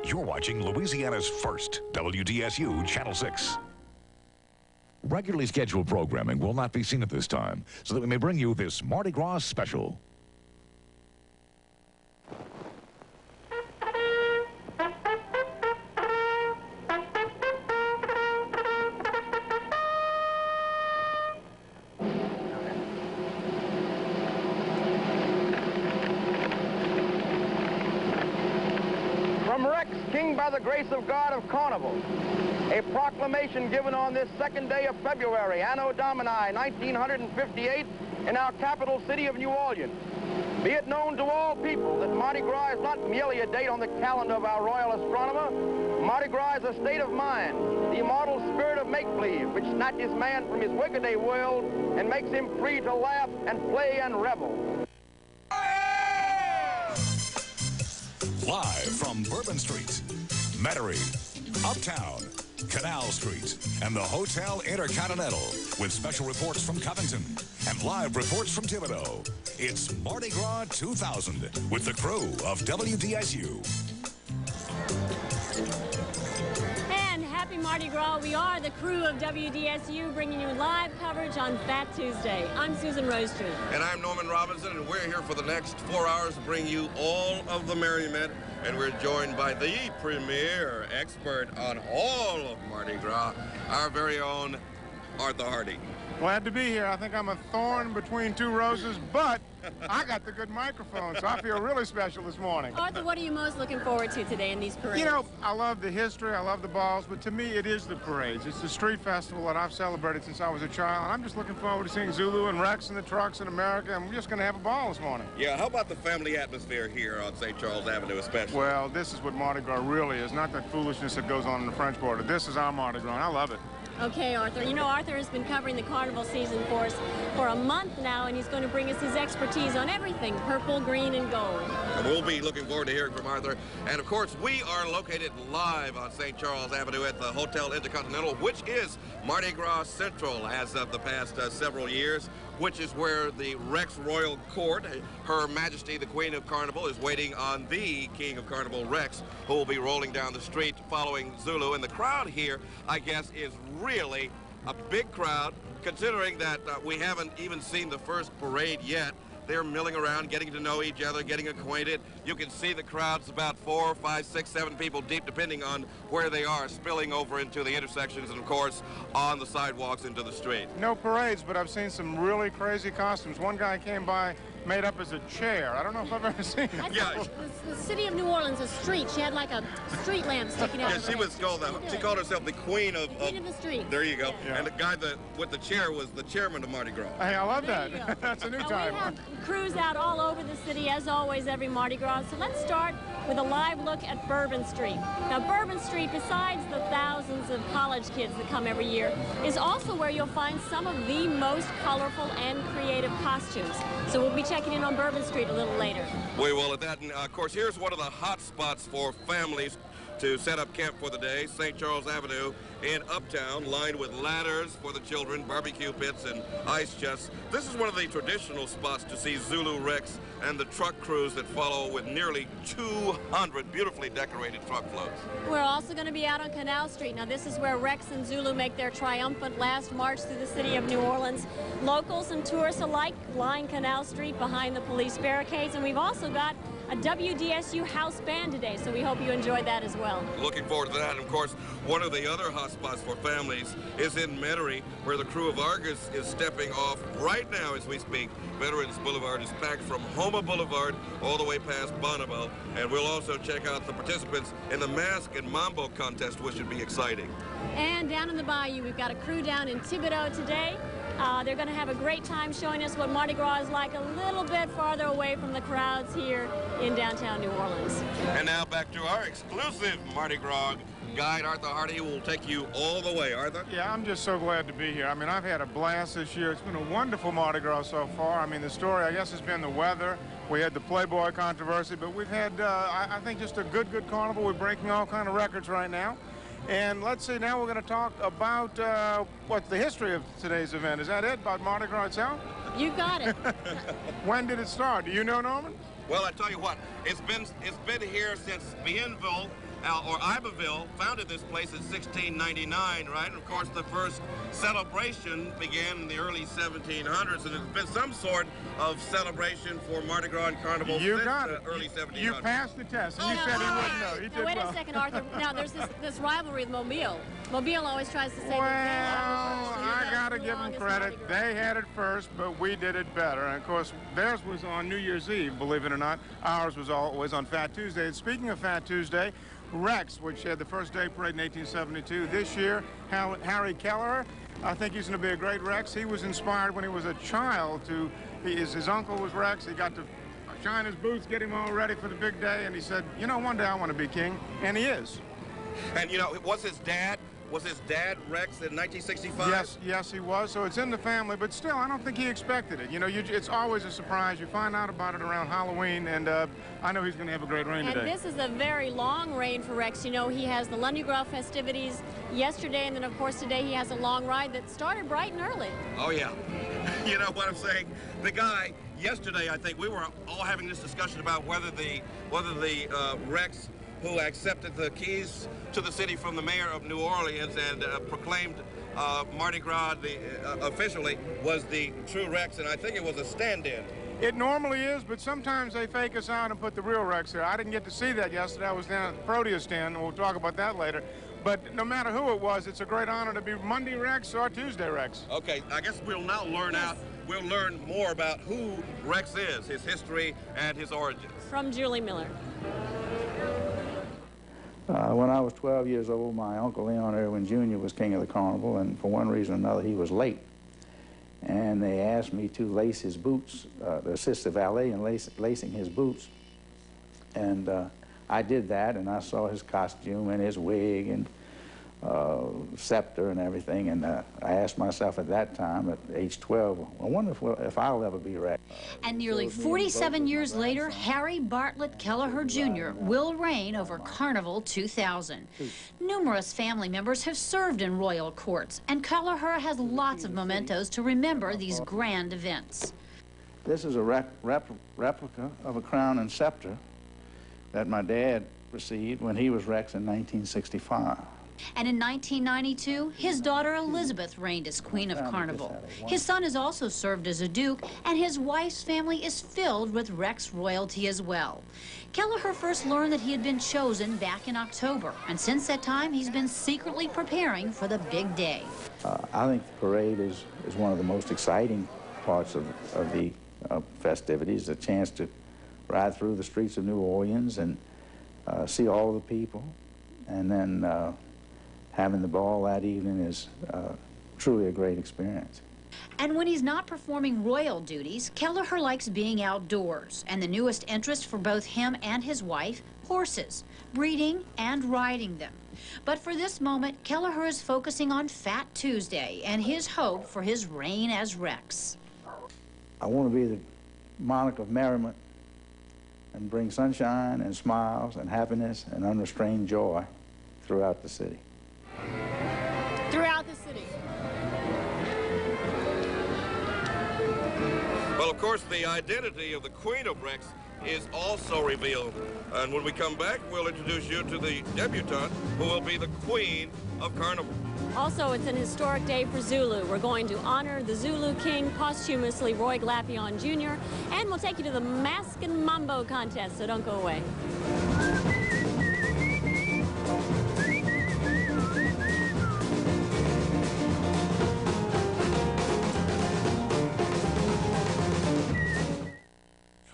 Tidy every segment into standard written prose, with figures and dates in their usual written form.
You're watching Louisiana's first WDSU Channel 6. Regularly scheduled programming will not be seen at this time, so that we may bring you this Mardi Gras special. From Rex, King by the grace of God of Carnival, a proclamation given on this second day of February, Anno Domini 1958, in our capital city of New Orleans. Be it known to all people that Mardi Gras is not merely a date on the calendar of our royal astronomer. Mardi Gras is a state of mind, the immortal spirit of make-believe, which snatches man from his workaday world and makes him free to laugh and play and revel. Live from Bourbon Street, Metairie, Uptown, Canal Street, and the Hotel Intercontinental, with special reports from Covington and live reports from Thibodeau. It's Mardi Gras 2000 with the crew of WDSU. And happy Mardi Gras. We are the crew of WDSU bringing you live coverage on Fat Tuesday. I'm Susan Rosetree. And I'm Norman Robinson, and we're here for the next 4 hours to bring you all of the merriment. And we're joined by the premier expert on all of Mardi Gras, our very own Arthur Hardy. Glad to be here. I think I'm a thorn between two roses, but I got the good microphone, so I feel really special this morning. Arthur, what are you most looking forward to today in these parades? You know, I love the history, I love the balls, but to me it is the parades. It's the street festival that I've celebrated since I was a child, and I'm just looking forward to seeing Zulu and Rex and the trucks in America, and we're just going to have a ball this morning. Yeah, how about the family atmosphere here on St. Charles Avenue especially? Well, this is what Mardi Gras really is, not that foolishness that goes on in the French Quarter. This is our Mardi Gras, and I love it. Okay, Arthur. You know, Arthur has been covering the carnival season for us for a month now, and he's going to bring us his expertise on everything purple, green, and gold. And we'll be looking forward to hearing from Arthur. And, of course, we are located live on St. Charles Avenue at the Hotel Intercontinental, which is Mardi Gras Central as of the past several years, which is where the Rex Royal Court, Her Majesty the Queen of Carnival, is waiting on the King of Carnival, Rex, who will be rolling down the street following Zulu. And the crowd here, I guess, is really a big crowd, considering that we haven't even seen the first parade yet. They're milling around, getting to know each other, getting acquainted. You can see the crowd's about 4, 5, 6, 7 people deep, depending on where they are, spilling over into the intersections and, of course, on the sidewalks into the street. No parades, but I've seen some really crazy costumes. One guy came by made up as a chair. I don't know if I've ever seen it. Yeah. The city of New Orleans, a street. She had like a street lamp sticking out. Yeah, she was called she called herself the Queen of the Street. There you go. Yeah. And the guy with the chair was the chairman of Mardi Gras. Hey, I love There that. That's a new We title. have crews out all over the city, as always, every Mardi Gras. So let's start with a live look at Bourbon Street. Now, Bourbon Street, besides the thousands of college kids that come every year, is also where you'll find some of the most colorful and creative costumes. So we'll be checking in on Bourbon Street a little later. We will at that. And, of course, here's one of the hot spots for families to set up camp for the day, St. Charles Avenue in Uptown, lined with ladders for the children, barbecue pits, and ice chests. This is one of the traditional spots to see Zulu, Rex, and the truck crews that follow with nearly 200 beautifully decorated truck floats. We're also going to be out on Canal Street. Now, this is where Rex and Zulu make their triumphant last march through the city of New Orleans. Locals and tourists alike line Canal Street behind the police barricades, and we've also got a WDSU house band today, so we hope you enjoyed that as well. Looking forward to that. And of course, one of the other hotspots for families is in Metairie, where the crew of Argus is stepping off right now as we speak. Veterans Boulevard is packed from Houma Boulevard all the way past Bonneville. And we'll also check out the participants in the Mask and Mambo contest, which should be exciting. And down in the bayou, we've got a crew down in Thibodeau today. They're going to have a great time showing us what Mardi Gras is like a little bit farther away from the crowds here in downtown New Orleans. And now back to our exclusive Mardi Gras guide, Arthur Hardy, who will take you all the way. Arthur? Yeah, I'm just so glad to be here. I mean, I've had a blast this year. It's been a wonderful Mardi Gras so far. I mean, the story, I guess, has been the weather. We had the Playboy controversy, but we've had, I think, just a good carnival. We're breaking all kind of records right now. And let's see, now we're going to talk about what's the history of today's event. Is that it, about Mardi Gras itself? You got it. When did it start? Do you know, Norman? Well, I tell you what, it's been here since Bienville or Iberville founded this place in 1699, right? And of course, the first celebration began in the early 1700s, and there's been some sort of celebration for Mardi Gras and Carnival since the early 1700s. You passed the test, and you said he wouldn't know. He did wait well. a second, Arthur. Now, there's this rivalry with Mobile. Mobile always tries to say Well, I got to give them credit. They had it first, but we did it better. And, of course, theirs was on New Year's Eve, believe it or not. Ours was always on Fat Tuesday. And speaking of Fat Tuesday, Rex, which had the first day parade in 1872, this year, Harry Kelleher, I think he's going to be a great Rex. He was inspired when he was a child to, his uncle was Rex. He got to shine his boots, get him all ready for the big day, and he said, you know, one day I want to be king, and he is. And, you know, was his dad Rex in 1965? Yes, he was. So it's in the family, but still, I don't think he expected it. You know, it's always a surprise. You find out about it around Halloween, and I know he's going to have a great reign today. And this is a very long reign for Rex. You know, he has the Mardi Gras festivities yesterday, and then, of course, today he has a long ride that started bright and early. Oh, yeah. You know what I'm saying? The guy, yesterday, I think, we were all having this discussion about whether the Rex who accepted the keys to the city from the mayor of New Orleans and proclaimed Mardi Gras officially was the true Rex, and I think it was a stand-in. It normally is, but sometimes they fake us out and put the real Rex there. I didn't get to see that yesterday. I was down at the Proteus stand, and we'll talk about that later. But no matter who it was, it's a great honor to be Monday Rex or Tuesday Rex. Okay, I guess we'll now we'll learn more about who Rex is, his history, and his origins. From Julie Miller. When I was 12 years old, my Uncle Leon Irwin Jr. was king of the carnival, and for one reason or another, he was late. And they asked me to lace his boots, to assist the valet in lacing his boots. And I did that, and I saw his costume and his wig and scepter and everything, and I asked myself at that time, at age 12, I wonder if I'll ever be Rex. And nearly 47 years later, Harry Bartlett Kelleher Jr. will reign over Carnival 2000. Numerous family members have served in royal courts, and Kelleher has lots of mementos to remember these grand events. This is a replica of a crown and scepter that my dad received when he was Rex in 1965. And in 1992, his daughter Elizabeth reigned as Queen of Carnival. His son has also served as a Duke, and his wife's family is filled with Rex royalty as well. Kelleher first learned that he had been chosen back in October, and since that time, he's been secretly preparing for the big day. I think the parade is one of the most exciting parts of the festivities, the chance to ride through the streets of New Orleans and see all the people, and then having the ball that evening is truly a great experience. And when he's not performing royal duties, Kelleher likes being outdoors, and the newest interest for both him and his wife, horses, breeding and riding them. But for this moment, Kelleher is focusing on Fat Tuesday and his hope for his reign as Rex. I want to be the monarch of merriment and bring sunshine and smiles and happiness and unrestrained joy throughout the city. Throughout the city. Well, of course, the identity of the Queen of Rex is also revealed. And when we come back, we'll introduce you to the debutante, who will be the Queen of Carnival. Also, it's an historic day for Zulu. We're going to honor the Zulu King posthumously, Roy Glapion Jr., and we'll take you to the Mask and Mambo contest, so don't go away.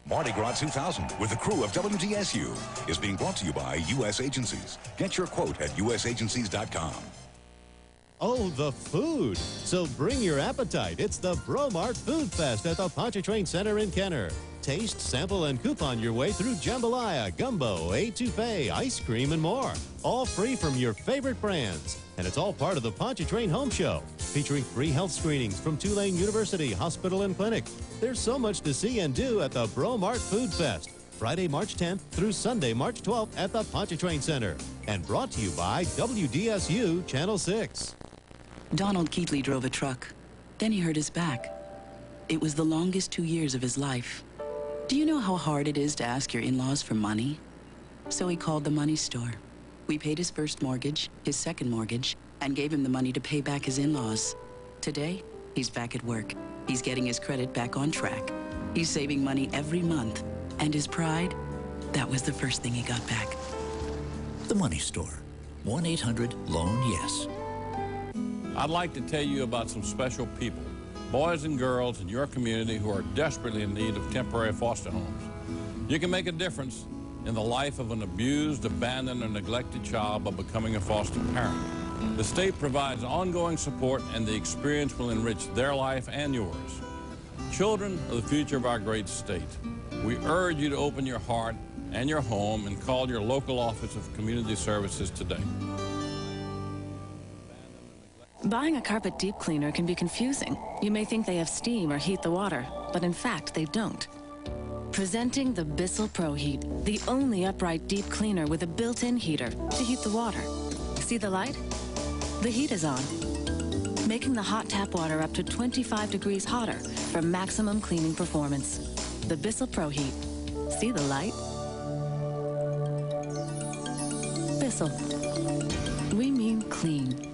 Mardi Gras 2000 with the crew of WDSU is being brought to you by U.S. agencies. Get your quote at usagencies.com. Oh, the food. So bring your appetite. It's the Bromart Food Fest at the Pontchartrain Center in Kenner. Taste, sample, and coupon your way through jambalaya, gumbo, etouffee, ice cream, and more. All free from your favorite brands. And it's all part of the Pontchartrain Home Show, featuring free health screenings from Tulane University Hospital and Clinic. There's so much to see and do at the Bromart Food Fest, Friday, March 10th through Sunday, March 12th at the Pontchartrain Center. And brought to you by WDSU Channel 6. Donald Keatley drove a truck. Then he hurt his back. It was the longest 2 years of his life. Do you know how hard it is to ask your in-laws for money? So he called the money store. We paid his first mortgage, his second mortgage, and gave him the money to pay back his in-laws. Today, he's back at work. He's getting his credit back on track. He's saving money every month. And his pride, that was the first thing he got back. The Money Store. 1-800-LOAN-YES. I'd like to tell you about some special people, boys and girls in your community who are desperately in need of temporary foster homes. You can make a difference in the life of an abused, abandoned, or neglected child by becoming a foster parent. The state provides ongoing support, and the experience will enrich their life and yours. Children are the future of our great state. We urge you to open your heart and your home and call your local office of community services today. Buying a carpet deep cleaner can be confusing. You may think they have steam or heat the water, but in fact they don't. Presenting the Bissell Pro Heat, the only upright deep cleaner with a built-in heater to heat the water. See the light? The heat is on, making the hot tap water up to 25 degrees hotter for maximum cleaning performance. The Bissell Pro Heat. See the light? Bissell. We mean clean.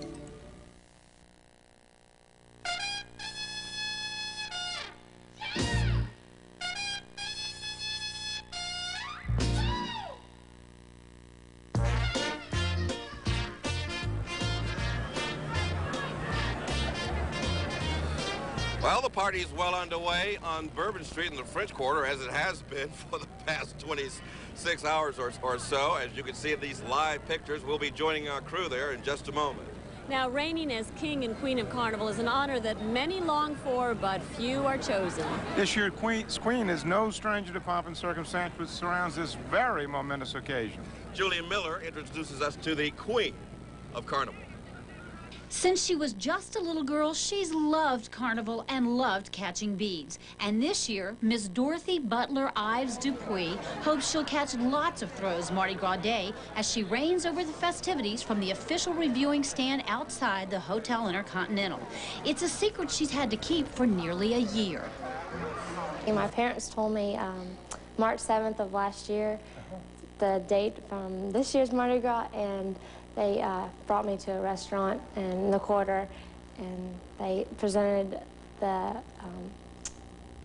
Well, the party is well underway on Bourbon Street in the French Quarter, as it has been for the past 26 hours or so. As you can see in these live pictures, we'll be joining our crew there in just a moment. Now, reigning as King and Queen of Carnival is an honor that many long for, but few are chosen. This year's Queen is no stranger to pomp and circumstance, which surrounds this very momentous occasion. Julia Miller introduces us to the Queen of Carnival. Since she was just a little girl, she's loved Carnival and loved catching beads. And this year, Miss Dorothy Butler Ives Dupuy hopes she'll catch lots of throws Mardi Gras Day as she reigns over the festivities from the official reviewing stand outside the Hotel Intercontinental. It's a secret she's had to keep for nearly a year. My parents told me March 7th of last year, the date from this year's Mardi Gras, and they brought me to a restaurant in the quarter, and they presented the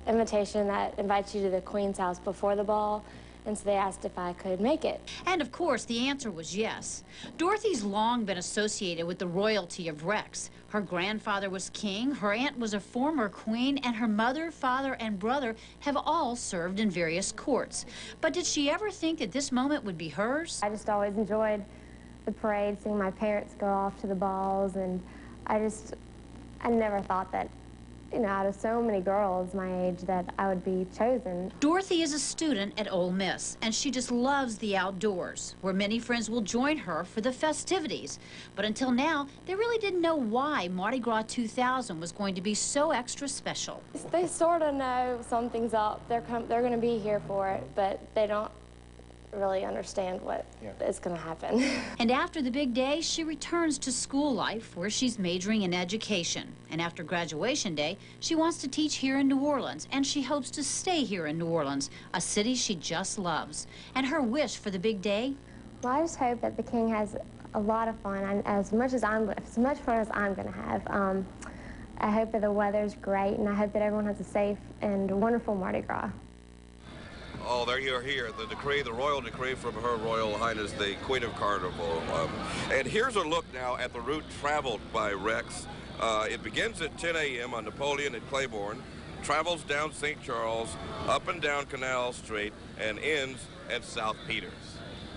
invitation that invites you to the Queen's house before the ball, and so they asked if I could make it. And of course, the answer was yes. Dorothy's long been associated with the royalty of Rex. Her grandfather was king, her aunt was a former queen, and her mother, father, and brother have all served in various courts. But did she ever think that this moment would be hers? I just always enjoyed the parade, seeing my parents go off to the balls, and I never thought that, you know, out of so many girls my age that I would be chosen. Dorothy is a student at Ole Miss, and she just loves the outdoors, where many friends will join her for the festivities. But until now, they really didn't know why Mardi Gras 2000 was going to be so extra special. They sort of know something's up. They're going to be here for it, but they don't really understand what is going to happen. And after the big day, she returns to school life, where she's majoring in education. And after graduation day, she wants to teach here in New Orleans, and she hopes to stay here in New Orleans, a city she just loves. And her wish for the big day? Well, I just hope that the King has a lot of fun, and as much fun as I'm going to have. I hope that the weather's great, and I hope that everyone has a safe and wonderful Mardi Gras. Oh, there you are here, the decree, the royal decree from Her Royal Highness, the Queen of Carnival. And here's a look now at the route traveled by Rex. It begins at 10 a.m. on Napoleon at Claiborne, travels down St. Charles, up and down Canal Street, and ends at South Peters.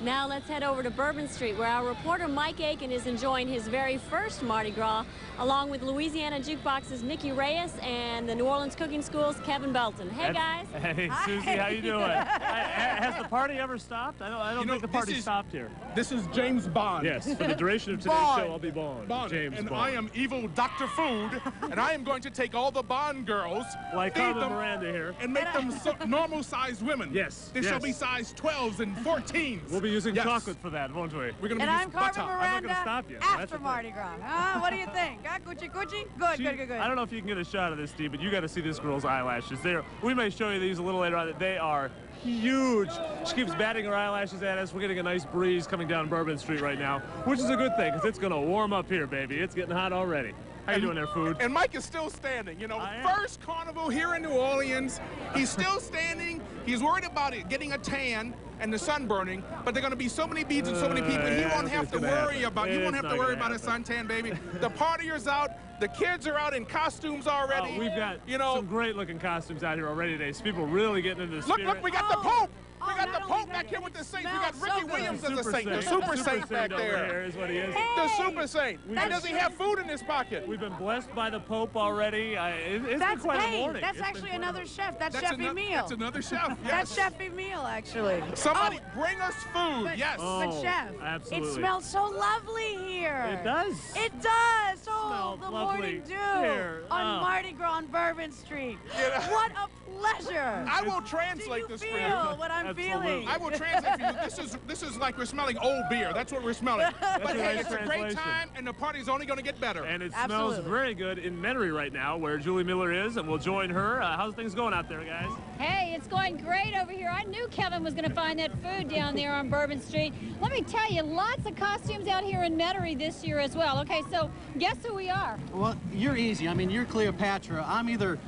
Now let's head over to Bourbon Street, where our reporter Mike Aiken is enjoying his very first Mardi Gras, along with Louisiana Jukebox's Nikki Reyes and the New Orleans Cooking School's Kevin Belton. Hey, guys. Hey, Susie, how you doing? Has the party ever stopped? I don't think the party stopped here. This is James Bond. Yes, for the duration of today's show, I'll be Bond. James and Bond. I am evil Dr. Food, and I am going to take all the Bond girls, like feed them, Miranda here, and make them normal-sized women. Yes. They shall be size 12s and 14s. We'll be using chocolate for that, won't we? We're going to be And I'm using butter. Carmen I'm not Miranda going to stop you. after Mardi Gras. Huh? What do you think? Huh? Coochie coochie? Good. I don't know if you can get a shot of this, Steve, but you got to see this girl's eyelashes. We may show you these a little later on. They are huge. She keeps batting her eyelashes at us. We're getting a nice breeze coming down Bourbon Street right now, which is a good thing, because it's going to warm up here, baby. It's getting hot already. How you doing there, Food? And Mike is still standing. You know, first carnival here in New Orleans. He's still standing. He's worried about it, getting a tan and the sun burning, but there are going to be so many beads and so many people, he won't have to worry about. You won't have to worry about a suntan, baby. The partiers out. The kids are out in costumes already. Oh, we've got some great-looking costumes out here already today. So people are really getting into the spirit. Look, we got the Pope. We got the Pope back here with the Saints. We got Ricky Williams as a saint. The Super Saint back there. Is what he is. The Super Saint. And does he have food in his pocket? We've been blessed by the Pope already. It's been quite a morning. That's actually another chef. That's Chef Emile. That's another chef, yes. That's Chef Emile, actually. Somebody bring us food, yes. But Chef, absolutely. it smells so lovely here. It does. It does. Oh, the morning dew here. on Mardi Gras on Bourbon Street. What a pleasure. I will translate this for you. What I'm feeling. I will translate for you. This is like we're smelling old beer. That's what we're smelling. But hey, it's a great time, and the party's only going to get better. And it smells very good in Metairie right now, where Julie Miller is, and we'll join her. How's things going out there, guys? Hey, it's going great over here. I knew Kevin was going to find that food down there on Bourbon Street. Let me tell you, lots of costumes out here in Metairie this year as well. Okay, so guess who we are? Well, you're easy. I mean, you're Cleopatra. I'm either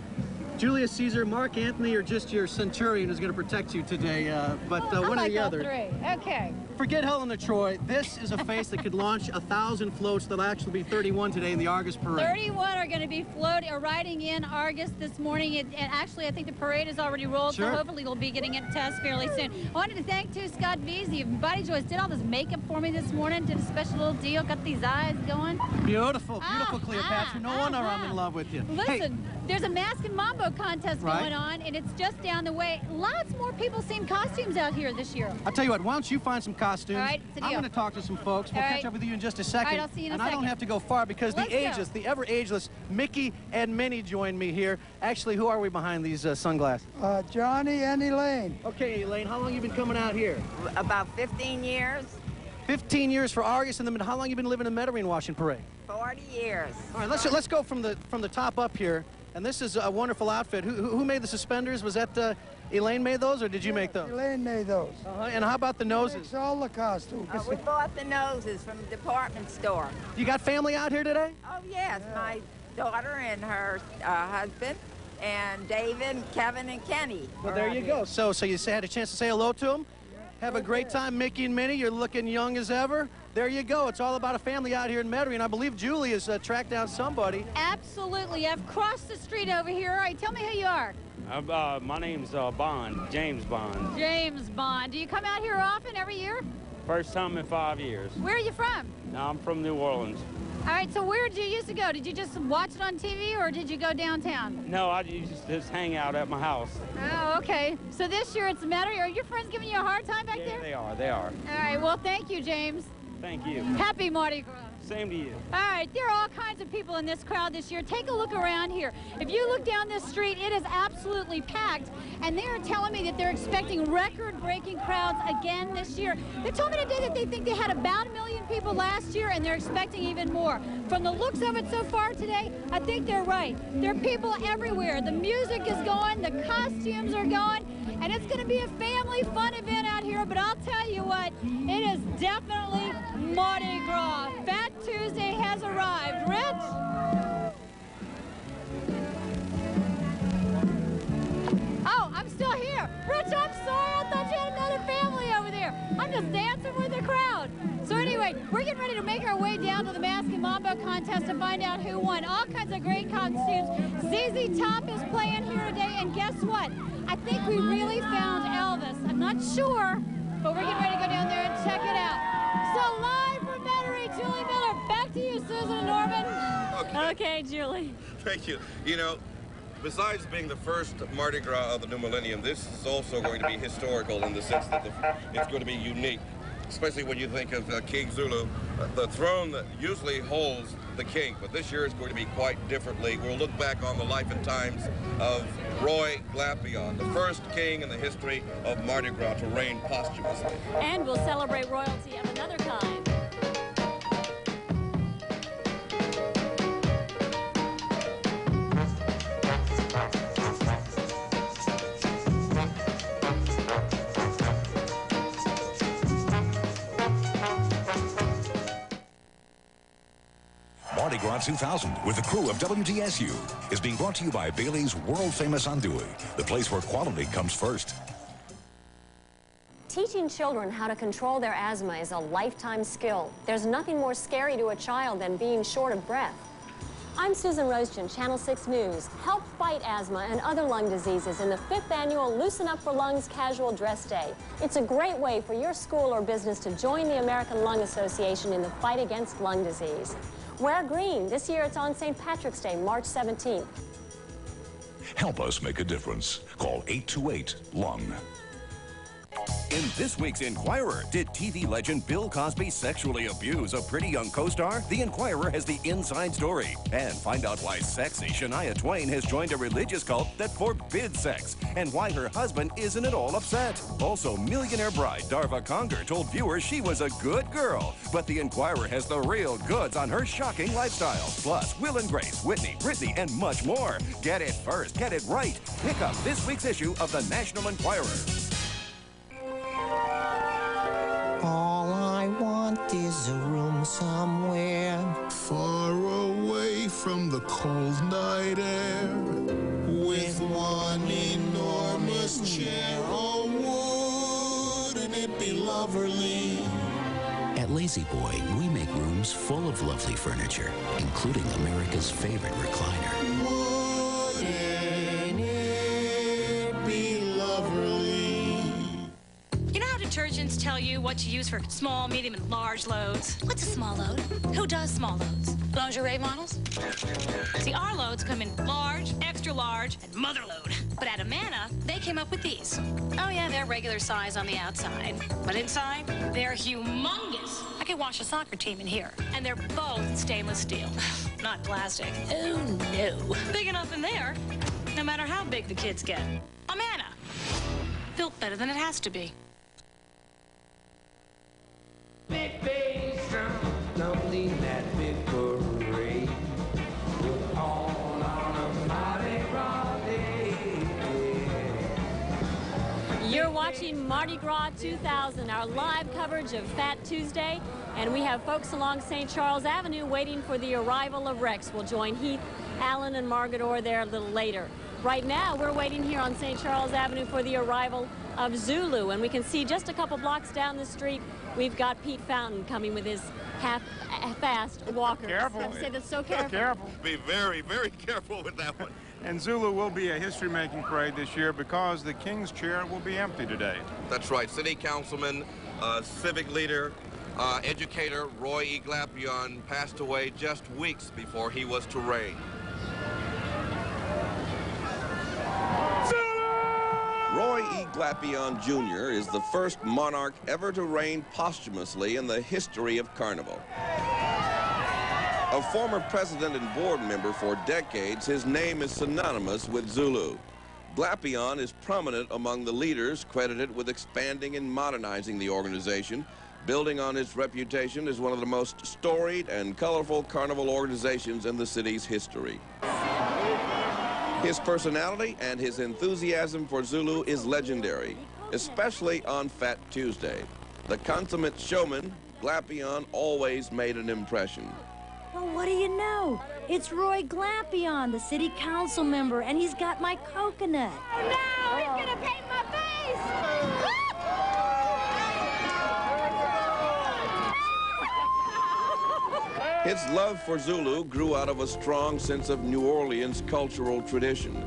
Julius Caesar, Mark Antony, or just your centurion who's going to protect you today, but one or the other. Three. Okay. Forget Helen of Troy. This is a face that could launch 1,000 floats. There'll actually be 31 today in the Argus Parade. 31 are going to be riding in Argus this morning. And actually, I think the parade is already rolled, so hopefully we'll be getting it to us fairly soon. I wanted to thank, too, Scott Veazey of Body Joys. Did all this makeup for me this morning. Did a special little deal. Got these eyes going. Beautiful, beautiful, Cleopatra. No wonder I'm in love with you. Listen, there's a Mask and Mambo contest going on, and it's just down the way. Lots more people seeing costumes out here this year. I'll tell you what, why don't you find some costumes? All right, it's a deal. I'm going to talk to some folks. We'll catch up with you in just a second. All right, I'll see you in a second. And I don't have to go far because the ageless, the ever-ageless Mickey and Minnie join me here. Actually, who are we behind these sunglasses? Johnny and Elaine. Okay, Elaine, how long you been coming out here? About 15 years. 15 years for Argus, and then how long you been living in Metairie and watching parade? 40 years. All right, let's go from the top up here. And this is a wonderful outfit. Who made the suspenders? Was that Elaine made those, or did you make those? Elaine made those. And how about the noses? She makes all the costumes. We bought the noses from the department store. You got family out here today? Oh, yes. My daughter and her husband, and David, Kevin, and Kenny. Well, there you go. So you had a chance to say hello to them? Have a great time, Mickey and Minnie. You're looking young as ever. There you go. It's all about a family out here in Metairie, and I believe Julie has tracked down somebody. Absolutely. I've crossed the street over here. All right, tell me who you are. My name's Bond, James Bond. James Bond. Do you come out here often, every year? First time in 5 years. Where are you from? No, I'm from New Orleans. All right, so where did you used to go? Did you just watch it on TV, or did you go downtown? No, I just hang out at my house. Oh, okay. So this year it's Metairie. Are your friends giving you a hard time back there? They are, they are. All right, well, thank you, James. Thank you. Happy Mardi Gras. Same to you. All right, there are all kinds of people in this crowd this year. Take a look around here. If you look down this street, it is absolutely packed, and they are telling me that they're expecting record-breaking crowds again this year. They told me today that they think they had about 1 million people last year, and they're expecting even more. From the looks of it so far today, I think they're right. There are people everywhere. The music is going, the costumes are going, and it's going to be a family fun event out here, but I'll tell you what, it is definitely Mardi Gras. Fat Tuesday has arrived. Rich? Oh, I'm still here. Rich, I'm sorry. I thought you had another family over there. I'm just dancing with the crowd. So anyway, we're getting ready to make our way down to the Mask and Mambo contest to find out who won. All kinds of great costumes. ZZ Top is playing here today, and guess what? I think we really found Elvis. I'm not sure, but we're getting ready to go down there and check it out. So live from Metairie, Julie Miller. Back to you, Susan and Norman. Okay, Julie. Thank you. You know, besides being the first Mardi Gras of the new millennium, this is also going to be historical in the sense that it's going to be unique. especially when you think of King Zulu, the throne that usually holds the king, but this year is going to be quite differently. We'll look back on the life and times of Roy Glapion, the first king in the history of Mardi Gras to reign posthumously. And we'll celebrate royalty of another kind. Mardi Gras 2000 with the crew of WDSU is being brought to you by Bailey's world-famous Andouille, the place where quality comes first. Teaching children how to control their asthma is a lifetime skill. There's nothing more scary to a child than being short of breath. I'm Susan Roschen, Channel 6 News. Help fight asthma and other lung diseases in the 5th annual Loosen Up for Lungs Casual Dress Day. It's a great way for your school or business to join the American Lung Association in the fight against lung disease. Wear green. This year it's on St. Patrick's Day, March 17th. Help us make a difference. Call 828-LUNG. In this week's Inquirer, did TV legend Bill Cosby sexually abuse a pretty young co-star? The Inquirer has the inside story. And find out why sexy Shania Twain has joined a religious cult that forbids sex, and why her husband isn't at all upset. Also, millionaire bride Darva Conger told viewers she was a good girl, but the Inquirer has the real goods on her shocking lifestyle. Plus, Will and Grace, Whitney, Britney, and much more. Get it first, get it right. Pick up this week's issue of the National Enquirer. All I want is a room somewhere far away from the cold night air, with one enormous chair. Oh, wouldn't it be lovely? At Lazy Boy, we make rooms full of lovely furniture, including America's favorite recliner. Wouldn't it be lovely? You know how detergents tell you what to use for small, medium, and large loads? What's a small load? Who does small loads? Lingerie models? See, our loads come in large, extra large, and mother load. But at Amana, they came up with these. Oh yeah, they're regular size on the outside. But inside, they're humongous. I could wash a soccer team in here. And they're both stainless steel, not plastic. Oh no. Big enough in there, no matter how big the kids get. Amana. Built better than it has to be. Big bass drum, lonely that big parade. We're all on a Mardi Gras day. You're watching Mardi Gras 2000, our live coverage of Fat Tuesday, and we have folks along St. Charles Avenue waiting for the arrival of Rex. We'll join Heath, Alan, and Margaret Orr there a little later. Right now, we're waiting here on St. Charles Avenue for the arrival of Zulu, and we can see just a couple blocks down the street, we've got Pete Fountain coming with his half-fast walker. Careful. I say that's so careful. Careful. Be very, very careful with that one. And Zulu will be a history-making parade this year because the King's chair will be empty today. That's right. City Councilman, civic leader, educator Roy E. Glapion passed away just weeks before he was to reign. Roy E. Glapion Jr. is the first monarch ever to reign posthumously in the history of Carnival. A former president and board member for decades, his name is synonymous with Zulu. Glapion is prominent among the leaders credited with expanding and modernizing the organization, building on its reputation as one of the most storied and colorful carnival organizations in the city's history. His personality and his enthusiasm for Zulu is legendary, especially on Fat Tuesday. The consummate showman, Glapion always made an impression. Well, what do you know? It's Roy Glapion, the city council member, and he's got my coconut. Oh no, he's gonna paint my face! His love for Zulu grew out of a strong sense of New Orleans cultural tradition.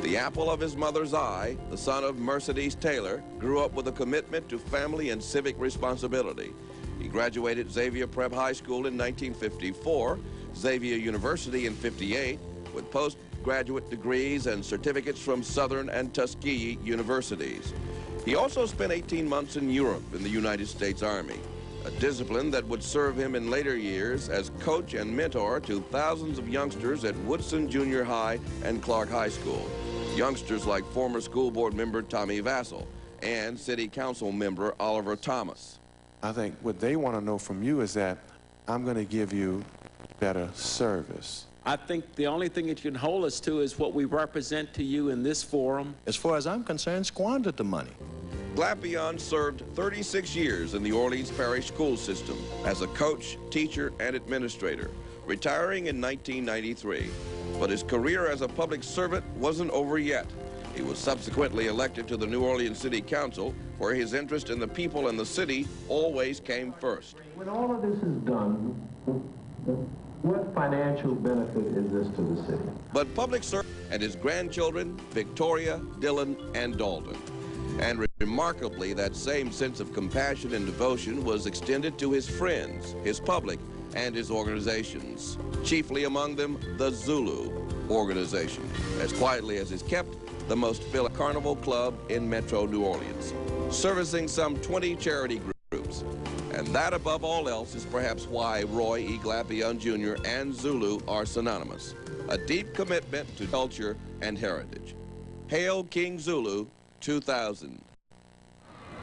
The apple of his mother's eye, the son of Mercedes Taylor, grew up with a commitment to family and civic responsibility. He graduated Xavier Prep High School in 1954, Xavier University in '58, with postgraduate degrees and certificates from Southern and Tuskegee universities. He also spent 18 months in Europe in the United States Army, a discipline that would serve him in later years as coach and mentor to thousands of youngsters at Woodson Junior High and Clark High School. Youngsters like former school board member Tommy Vassell and city council member Oliver Thomas. I think what they want to know from you is that I'm going to give you better service. I think the only thing that you can hold us to is what we represent to you in this forum. As far as I'm concerned, squandered the money. Glapion served 36 years in the Orleans Parish school system as a coach, teacher, and administrator, retiring in 1993. But his career as a public servant wasn't over yet. He was subsequently elected to the New Orleans City Council, where his interest in the people and the city always came first. When all of this is done, what financial benefit is this to the city? But public service and his grandchildren, Victoria, Dylan, and Dalton. And remarkably, that same sense of compassion and devotion was extended to his friends, his public, and his organizations. Chiefly among them, the Zulu organization, as quietly as is kept, the most filled carnival club in Metro New Orleans, servicing some 20 charity groups. And that, above all else, is perhaps why Roy E. Glapion Jr. and Zulu are synonymous. A deep commitment to culture and heritage. Hail King Zulu 2000.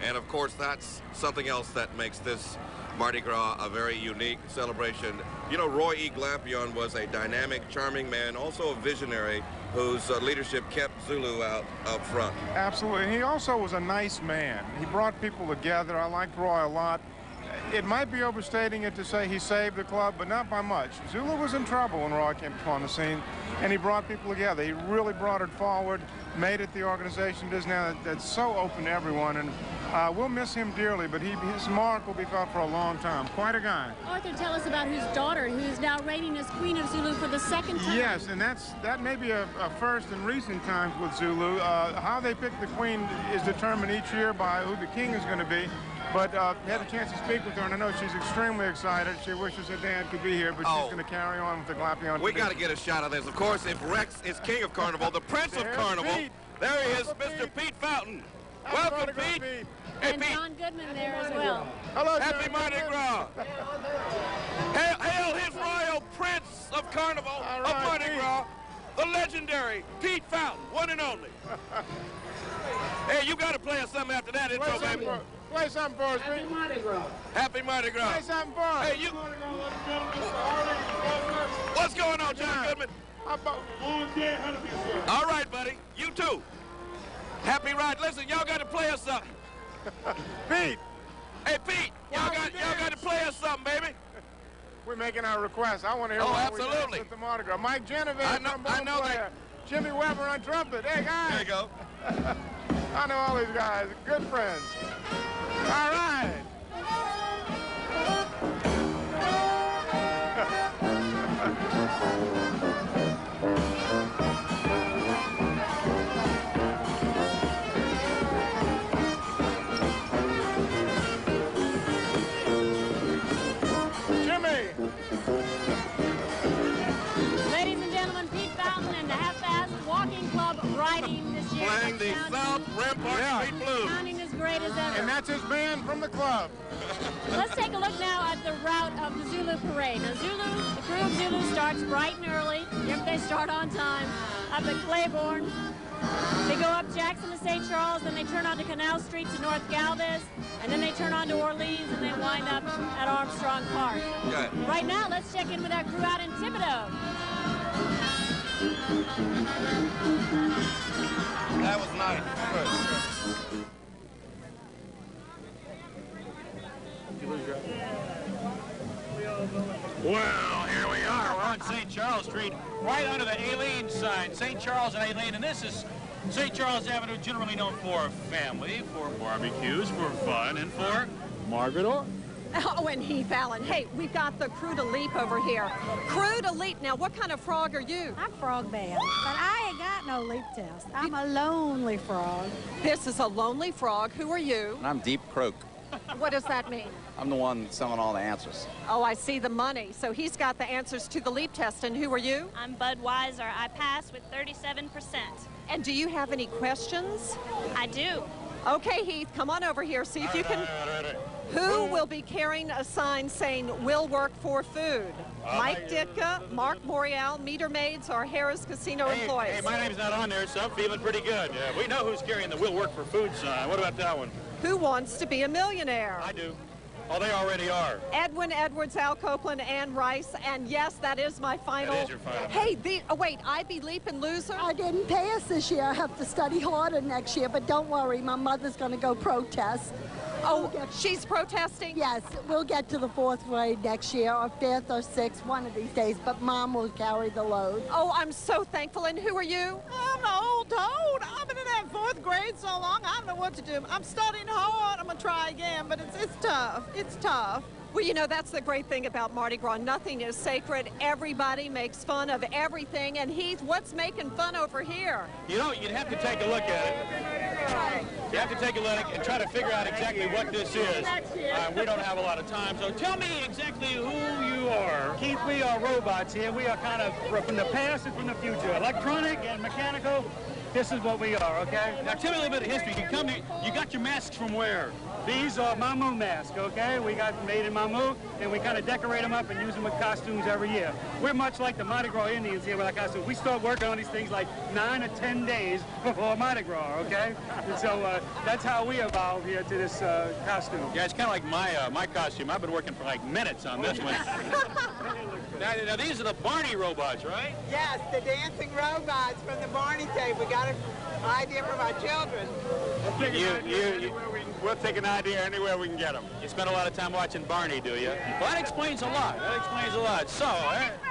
And of course, that's something else that makes this Mardi Gras a very unique celebration. You know, Roy E. Glapion was a dynamic, charming man, also a visionary whose leadership kept Zulu out up front. Absolutely. He also was a nice man. He brought people together. I liked Roy a lot. It might be overstating it to say he saved the club, but not by much. Zulu was in trouble when Roy came upon the scene, and he brought people together. He really brought it forward, made it the organization it is now that's so open to everyone, and we'll miss him dearly, but his mark will be felt for a long time. Quite a guy. Arthur, tell us about his daughter, who is now reigning as Queen of Zulu for the second time. Yes, and that may be a first in recent times with Zulu. How they pick the queen is determined each year by who the king is going to be. But had a chance to speak with her, and I know she's extremely excited. She wishes her dad could be here, but she's going to carry on with the Glapion. We got to get a shot of this. Of course, if Rex is king of Carnival, the prince of Carnival, there he is, Mr. Pete Fountain. Welcome, Pete. Hey, And Pete. John Goodman there as well. Hello, Happy Mardi Gras. Hail his royal prince of Carnival of Mardi Gras, the legendary Pete Fountain, one and only. Hey, you got to play us something after that intro, baby. Play something for us, Pete. Happy Mardi Gras. Happy Mardi Gras. Play something for us. Hey, you. What's going on, John Goodman? All right, buddy. You too. Happy ride. Listen, y'all got to play us something. Pete. Hey, Pete. Y'all got to play us something, baby. We're making our request. I want to hear what we dance with the Mardi Gras. Mike Genovese, trombone player. Jimmy Weber on trumpet. Hey, guys. There you go. I know all these guys. Good friends. All right. Jimmy. Ladies and gentlemen, Pete Fountain and the Half-Fast Walking Club riding this year. Playing the South Rampart Street Blues. Sounding as great as ever. And that's his band from the club. Let's take a look now at the route of the Zulu parade. Now, the crew of Zulu starts bright and early. If they start on time, up at Claiborne. They go up Jackson to St. Charles, then they turn onto Canal Street to North Galvez, and then they turn onto Orleans, and they wind up at Armstrong Park. Okay. Right now, let's check in with our crew out in Thibodeau. That was nice. Well, here we are. We're on St. Charles Street, right under the Aileen sign. St. Charles and Aileen, and this is St. Charles Avenue, generally known for family, for barbecues, for fun, and for Margaret Orr. Oh, and Heath Allen. Hey, we've got the Crew to Leap over here. Crew to Leap. Now, what kind of frog are you? I'm frog band, but I ain't got no leap test. I'm a lonely frog. This is a lonely frog. Who are you? I'm Deep Croak. What does that mean? I'm the one selling all the answers. Oh, I see the money. So he's got the answers to the leap test. And who are you? I'm Budweiser. I pass with 37%. And do you have any questions? I do. Okay, Heath, come on over here. See if you can. Who will be carrying a sign saying, "Will work for food"? Mike Ditka, Mark Morial, meter maids, or Harris Casino employees? Hey, my name's not on there, so I'm feeling pretty good. Yeah, we know who's carrying the "Will work for food" sign. What about that one? Who wants to be a millionaire? I do. Oh, they already are. Edwin, Edwards, Al Copeland, Ann Rice, and yes, that is my final. That is your final. Hey, wait, Ivy Leap and loser? I didn't pass this year. I have to study harder next year, but don't worry, my mother's going to go protest. Oh, she's protesting? Yes, we'll get to the 4th grade next year, or 5th or 6th, one of these days, but Mom will carry the load. Oh, I'm so thankful. And who are you? I'm an old toad. I've been in that 4th grade so long, I don't know what to do. I'm studying hard. I'm going to try again, but it's tough. It's tough. Well, you know, that's the great thing about Mardi Gras. Nothing is sacred. Everybody makes fun of everything. And Heath, what's making fun over here? You know, you'd have to take a look at it. You have to take a look and try to figure out exactly what this is. We don't have a lot of time, so tell me exactly who you are. Keith, we are robots here. We are kind of from the past and from the future. Electronic and mechanical. This is what we are, okay? Now tell me a little bit of history. You got your masks from where? These are Mamu masks, okay? We got them made in Mamu, and we kind of decorate them up and use them with costumes every year. We're much like the Mardi Gras Indians here with our costumes. We start working on these things like 9 or 10 days before Mardi Gras, okay? And so that's how we evolved here to this costume. Yeah, it's kind of like my costume. I've been working for like minutes on this one. Now these are the Barney robots, right? Yes, the dancing robots from the Barney tape. We got an idea from our children. We'll take an idea anywhere we can get them. You spend a lot of time watching Barney, do you? Well, that explains a lot. That explains a lot. So,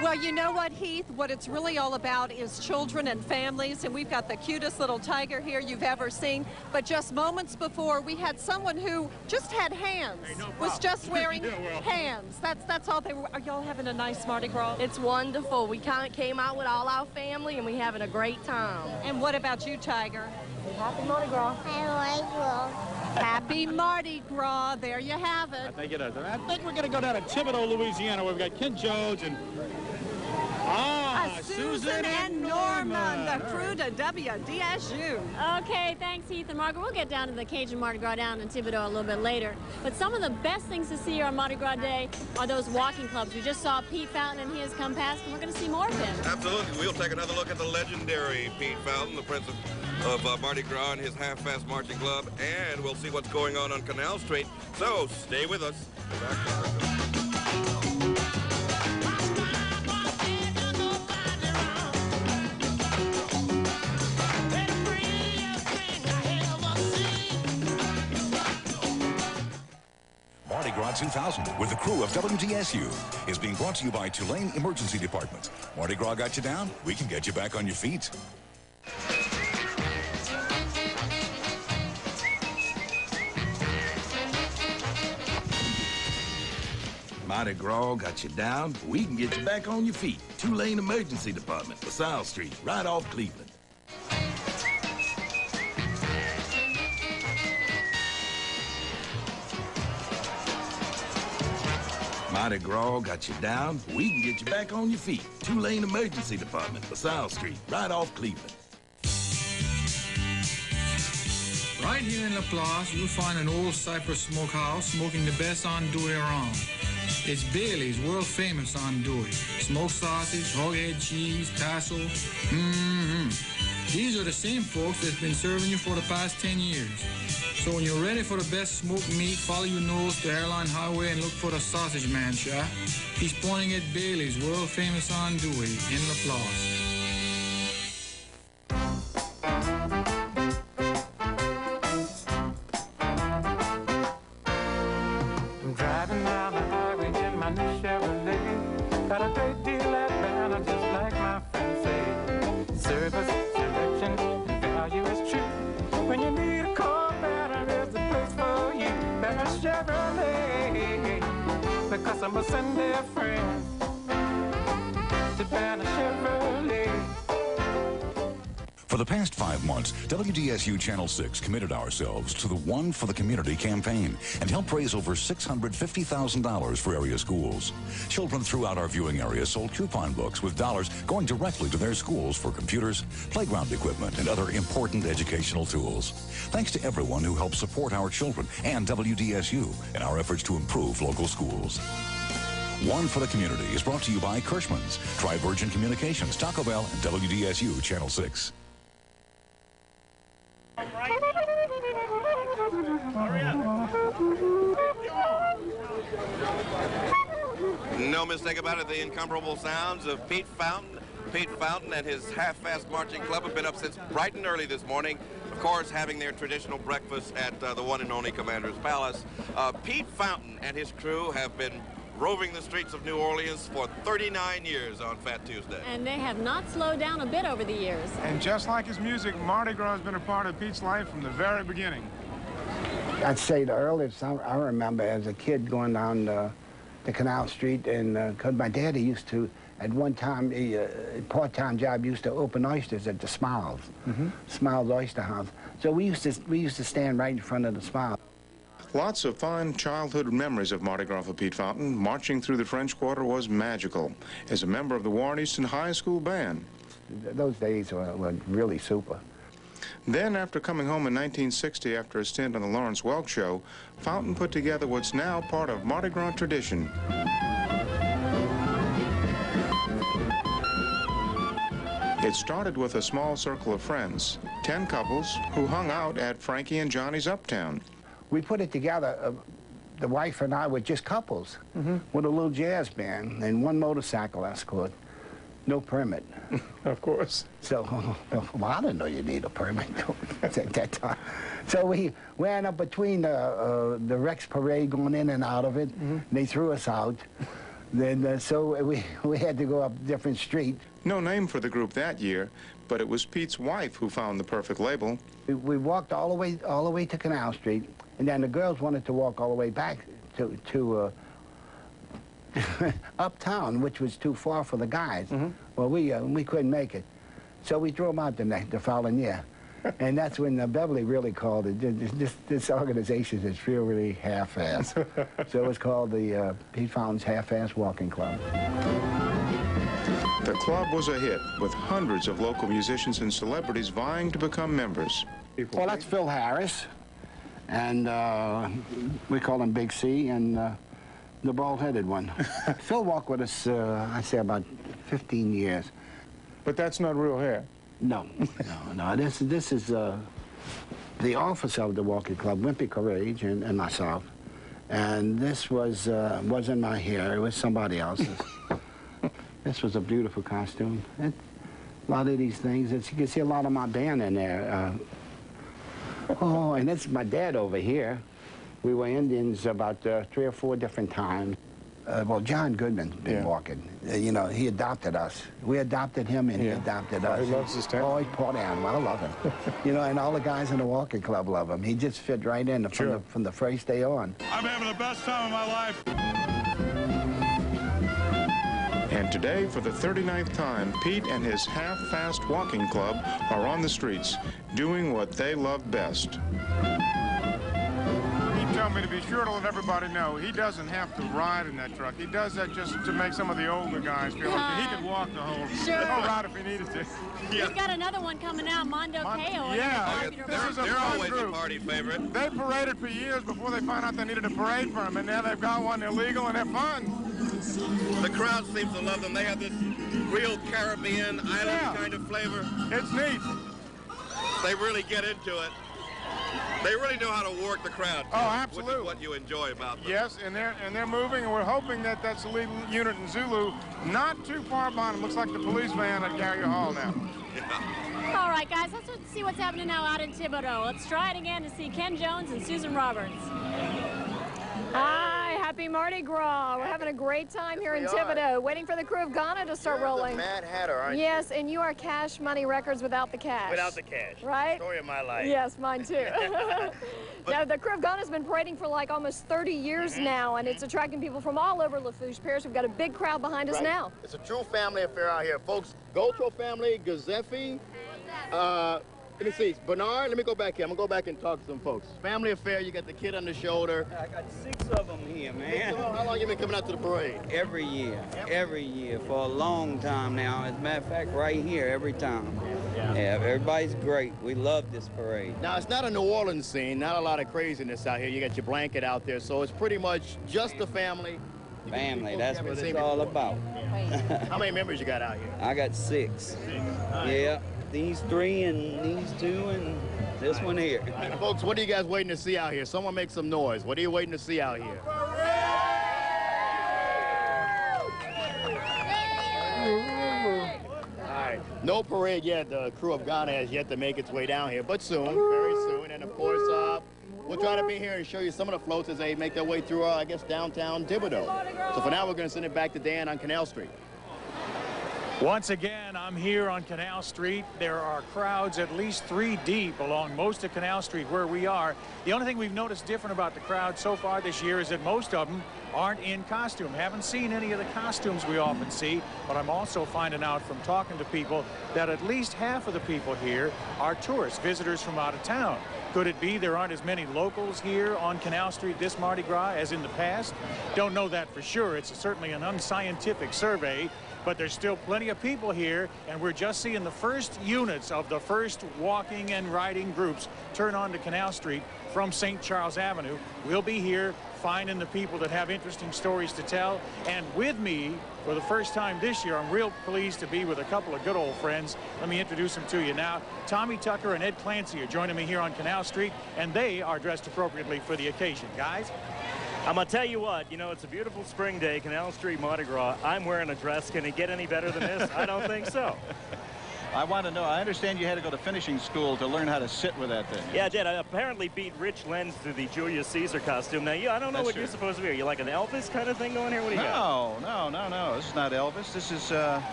well, you know what, Heath? What it's really all about is children and families, and we've got the cutest little tiger here you've ever seen. But just moments before, we had someone who just had hands, was just wearing hands. That's all they were. Are y'all having a nice Mardi Gras? It's wonderful. We kind of came out with all our family, and we're having a great time. And what about you, Tiger? Happy Mardi Gras. Happy Mardi Gras. There you have it. I think it is. I think we're going to go down to Thibodaux, Louisiana, where we've got Ken Jones and Susan and Norman, the crew to WDSU. Okay, thanks, Heath and Margaret. We'll get down to the Cajun Mardi Gras down in Thibodaux a little bit later. But some of the best things to see on Mardi Gras Day are those walking clubs. We just saw Pete Fountain, and he has come past, and we're going to see more of him. Absolutely. We'll take another look at the legendary Pete Fountain, the prince of Mardi Gras and his half-fast marching club, and we'll see what's going on Canal Street. So stay with us. Mardi Gras 2000 with the crew of WDSU is being brought to you by Tulane Emergency Department. Mardi Gras got you down? We can get you back on your feet. Mardi Gras got you down? We can get you back on your feet. Tulane Emergency Department, LaSalle Street, right off Cleveland. Mardi Gras got you down? We can get you back on your feet. Tulane Emergency Department, LaSalle Street, right off Cleveland. Right here in LaPlace, you'll find an old Cypress smokehouse smoking the best andouille around. It's Bailey's world-famous andouille. Smoked sausage, hog-head cheese, tassel. These are the same folks that's been serving you for the past 10 years. So when you're ready for the best smoked meat, follow your nose to Airline Highway and look for the sausage man, chap. He's pointing at Bailey's world-famous andouille in LaPlace. I'm driving down the highway in my new Chevrolet. Got a great deal at Atlanta, just like my friends say. Service, selection, and value is true. When you need a car, Banner is the place for you. Banner Chevrolet, because I'm a Sunday friend to Banner Chevrolet. For the the past 5 months, WDSU Channel 6 committed ourselves to the One for the Community campaign and helped raise over $650,000 for area schools. Children throughout our viewing area sold coupon books with dollars going directly to their schools for computers, playground equipment, and other important educational tools. Thanks to everyone who helped support our children and WDSU in our efforts to improve local schools. One for the Community is brought to you by Kirschman's, Tri-Virgin Communications, Taco Bell, and WDSU Channel 6. No mistake about it, the incomparable sounds of Pete Fountain. Pete Fountain and his half-fast marching club have been up since bright and early this morning, of course, having their traditional breakfast at the one and only Commander's Palace. Pete Fountain and his crew have been roving the streets of New Orleans for 39 years on Fat Tuesday. And they have not slowed down a bit over the years. And just like his music, Mardi Gras has been a part of Pete's life from the very beginning. I'd say the earliest I remember as a kid going down the Canal Street, and because my daddy used to, at one time, a part-time job, used to open oysters at the Smiles, Smiles Oyster House. So we used to stand right in front of the Smiles. Lots of fine childhood memories of Mardi Gras for Pete Fountain. Marching through the French Quarter was magical. As a member of the Warren Easton High School Band. Those days were really super. Then, after coming home in 1960 after a stint on the Lawrence Welk Show, Fountain put together what's now part of Mardi Gras tradition. It started with a small circle of friends, 10 couples who hung out at Frankie and Johnny's Uptown. We put it together, the wife and I were just couples with a little jazz band and one motorcycle escort, no permit. Of course. So, well, I didn't know you need a permit at that time. So we ran up between the Rex Parade going in and out of it. They threw us out. Then, so we had to go up a different street. No name for the group that year, but it was Pete's wife who found the perfect label. We walked all the way to Canal Street, and then the girls wanted to walk all the way back to Uptown, which was too far for the guys. Well, we couldn't make it, so we threw them out the following year. And that's when Beverly really called it. This organization is really half-assed. So it was called the Pete Fountain's Half-Assed Walking Club. The club was a hit, with hundreds of local musicians and celebrities vying to become members. Well, that's Phil Harris, and we call him Big C, and the bald-headed one. Phil walked with us, I'd say, about 15 years. But that's not real hair. No. This is the officer of the walking club, Wimpy Courage, and myself. And this wasn't my hair, it was somebody else's. This was a beautiful costume. A lot of these things, you can see a lot of my band in there. Oh, and that's my dad over here. We were Indians about 3 or 4 different times. Well, John Goodman's been walking. You know, he adopted us. We adopted him, and he adopted us. He loves his town. Oh, he's part animal. I love him. You know, and all the guys in the walking club love him. He just fit right in from the first day on. I'm having the best time of my life. And today, for the 39th time, Pete and his half-fast walking club are on the streets, doing what they love best. He told me to be sure to let everybody know he doesn't have to ride in that truck. He does that just to make some of the older guys feel like he could walk the whole ride if he needed to. We've got another one coming out, Mondo Keo. Yeah, they're always a party favorite. They paraded for years before they found out they needed a parade for them, and now they've got one illegal and they're fun. The crowd seems to love them. They have this real Caribbean island kind of flavor. It's neat. They really get into it. They really know how to work the crowd. Oh, absolutely. Which is what you enjoy about them. Yes, and they're moving, and we're hoping that that's a lead unit in Zulu, not too far behind them. Looks like the police van at Carrier Hall now. All right, guys, let's see what's happening now out in Thibodaux. Let's try it again to see Ken Jones and Susan Roberts. Hi, happy Mardi Gras. We're having a great time here in Thibodaux, waiting for the crew of Ghana to start rolling. You're the Mad Hatter, aren't you? Yes, and you are Cash Money Records without the cash. Without the cash. Right? Story of my life. Yes, mine too. Now, the crew of Ghana has been parading for like almost 30 years now, and it's attracting people from all over Lafourche Parish. We've got a big crowd behind us now. It's a true family affair out here. Folks, Goto family, Gazefi, Let me see, Bernard, let me go back here. I'm gonna go back and talk to some folks. Family affair, you got the kid on the shoulder. I got 6 of them here, man. How long you been coming out to the parade? Every year, for a long time now. As a matter of fact, right here, every time. Yeah, everybody's great. We love this parade. Now, it's not a New Orleans scene, not a lot of craziness out here. You got your blanket out there, so it's pretty much just the family. Family, that's what it's all about. How many members you got out here? I got 6. Yeah. These 3 and these 2 and this one here. Right, folks, what are you guys waiting to see out here? Someone make some noise. What are you waiting to see out here? All right, no parade yet. The crew of Ghana has yet to make its way down here, but soon, very soon. And of course, we'll try to be here and show you some of the floats as they make their way through, I guess, downtown Thibodeau. So for now, we're going to send it back to Dan on Canal Street. Once again, I'm here on Canal Street. There are crowds at least 3 deep along most of Canal Street where we are. The only thing we've noticed different about the crowd so far this year is that most of them aren't in costume. Haven't seen any of the costumes we often see, but I'm also finding out from talking to people that at least half of the people here are tourists, visitors from out of town. Could it be there aren't as many locals here on Canal Street this Mardi Gras as in the past? Don't know that for sure. It's certainly an unscientific survey. But there's still plenty of people here, and we're just seeing the first units of the first walking and riding groups turn onto Canal Street from St. Charles Avenue. We'll be here finding the people that have interesting stories to tell. And with me, for the first time this year, I'm real pleased to be with a couple of good old friends. Let me introduce them to you now. Tommy Tucker and Ed Clancy are joining me here on Canal Street, and they are dressed appropriately for the occasion. Guys? I'm going to tell you what, you know, it's a beautiful spring day, Canal Street Mardi Gras. I'm wearing a dress. Can it get any better than this? I don't think so. I want to know, I understand you had to go to finishing school to learn how to sit with that thing. Yeah, I did. I apparently beat Rich Lenz to the Julius Caesar costume. Now, I don't know what you're supposed to be. Are you like an Elvis kind of thing going here? What do you got? No. This is not Elvis. This is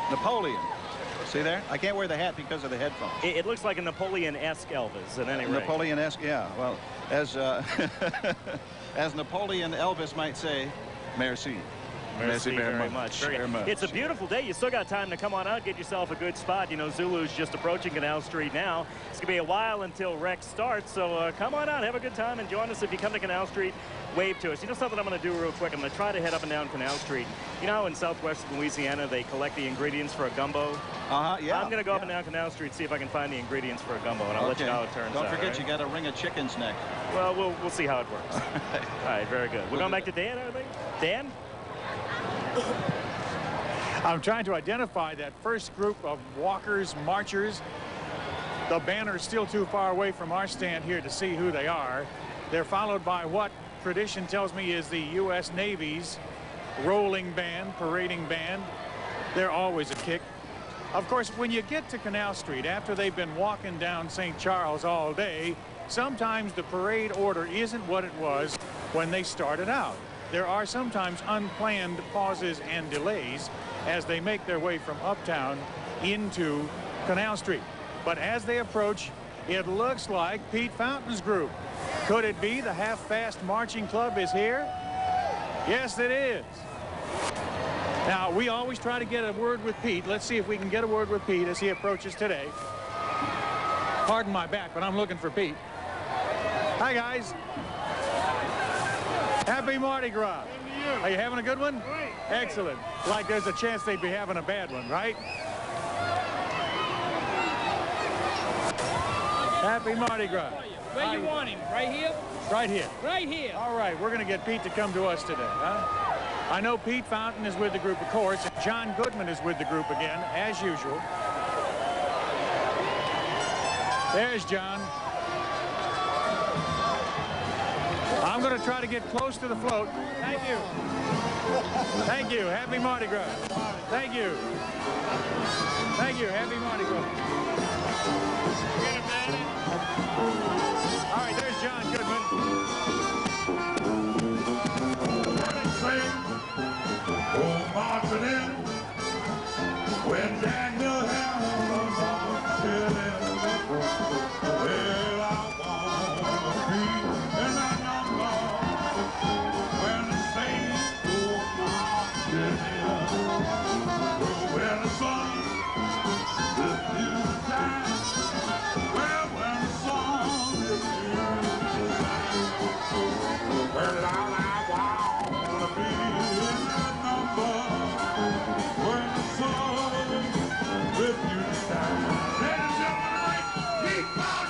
Napoleon. See there? I can't wear the hat because of the headphones. It looks like a Napoleon-esque Elvis at any rate. Napoleon-esque, yeah. Well, as as Napoleon Elvis might say, merci. Merci very much. It's a beautiful day. You still got time to come on out, get yourself a good spot. You know, Zulu's just approaching Canal Street now. It's going to be a while until rec starts, so come on out, have a good time, and join us if you come to Canal Street. Wave to us. You know something I'm going to do real quick? I'm going to try to head up and down Canal Street. You know how in southwestern Louisiana they collect the ingredients for a gumbo? Yeah. I'm going to go up and down Canal Street, see if I can find the ingredients for a gumbo, and I'll let you know how it turns out. Don't forget, you got to wring a chicken's neck. Well, we'll see how it works. All right, very good. We're going back to Dan, I think. Dan? I'm trying to identify that first group of walkers, marchers. The banner's still too far away from our stand here to see who they are. They're followed by what tradition tells me is the U.S. Navy's rolling band, parading band. They're always a kick. Of course, when you get to Canal Street, after they've been walking down St. Charles all day, sometimes the parade order isn't what it was when they started out. There are sometimes unplanned pauses and delays as they make their way from uptown into Canal Street. But as they approach, it looks like Pete Fountain's group. Could it be the Half-Fast Marching Club is here? Yes, it is. Now, we always try to get a word with Pete. Let's see if we can get a word with Pete as he approaches today. Pardon my back, but I'm looking for Pete. Hi, guys. Happy Mardi Gras. Are you having a good one? Great. Excellent. Like there's a chance they'd be having a bad one, right? Happy Mardi Gras. Where you want him? Right here? Right here. Right here. All right, we're going to get Pete to come to us today, huh? I know Pete Fountain is with the group, of course, and John Goodman is with the group again, as usual. There's John. I'm going to try to get close to the float. Thank you. Thank you. Happy Mardi Gras. Thank you. Thank you. Happy Mardi Gras. All right, there's John Goodman. Oh, marching in when Daniel Hamlin's on chilling. Well, I wanna be in that number when the saints go marching in. When the sun is you shine, well, when the sun is you shine, well, all I wanna be in that number. When the sun with you shine, ladies and gentlemen, keep on.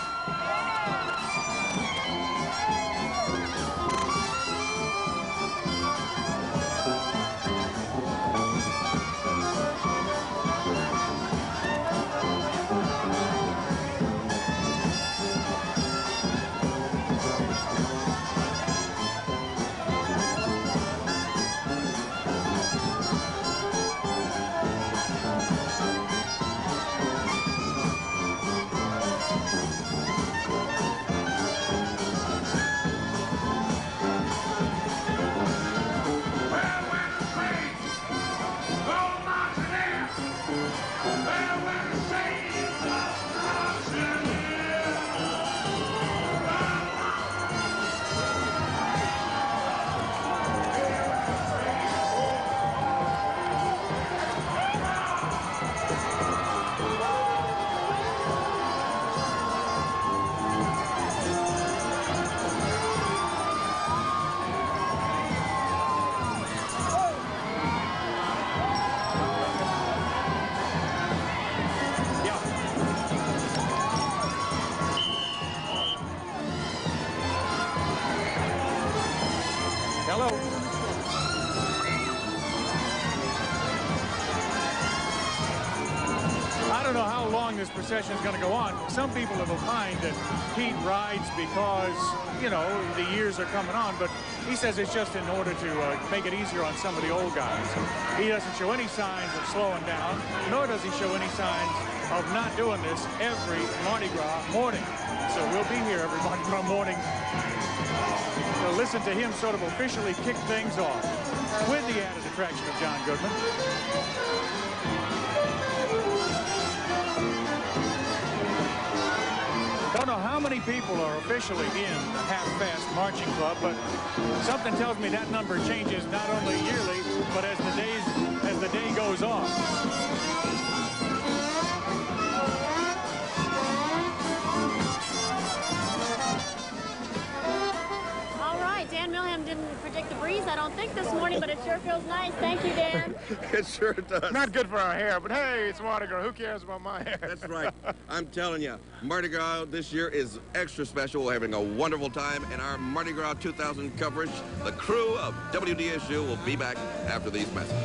Hello. I don't know how long this procession is going to go on. Some people have opined that Pete rides because, you know, the years are coming on, but he says it's just in order to make it easier on some of the old guys. He doesn't show any signs of slowing down, nor does he show any signs of not doing this every Mardi Gras morning. So we'll be here every Mardi Gras morning to listen to him sort of officially kick things off with the added attraction of John Goodman. Don't know how many people are officially in the half-fast marching club, but something tells me that number changes not only yearly, but as the day goes on. Dan Milham didn't predict the breeze, I don't think, this morning, but it sure feels nice. Thank you, Dan. It sure does. Not good for our hair, but hey, it's Mardi Gras. Who cares about my hair? That's right. I'm telling you, Mardi Gras this year is extra special. We're having a wonderful time, and our Mardi Gras 2000 coverage, the crew of WDSU will be back after these messages.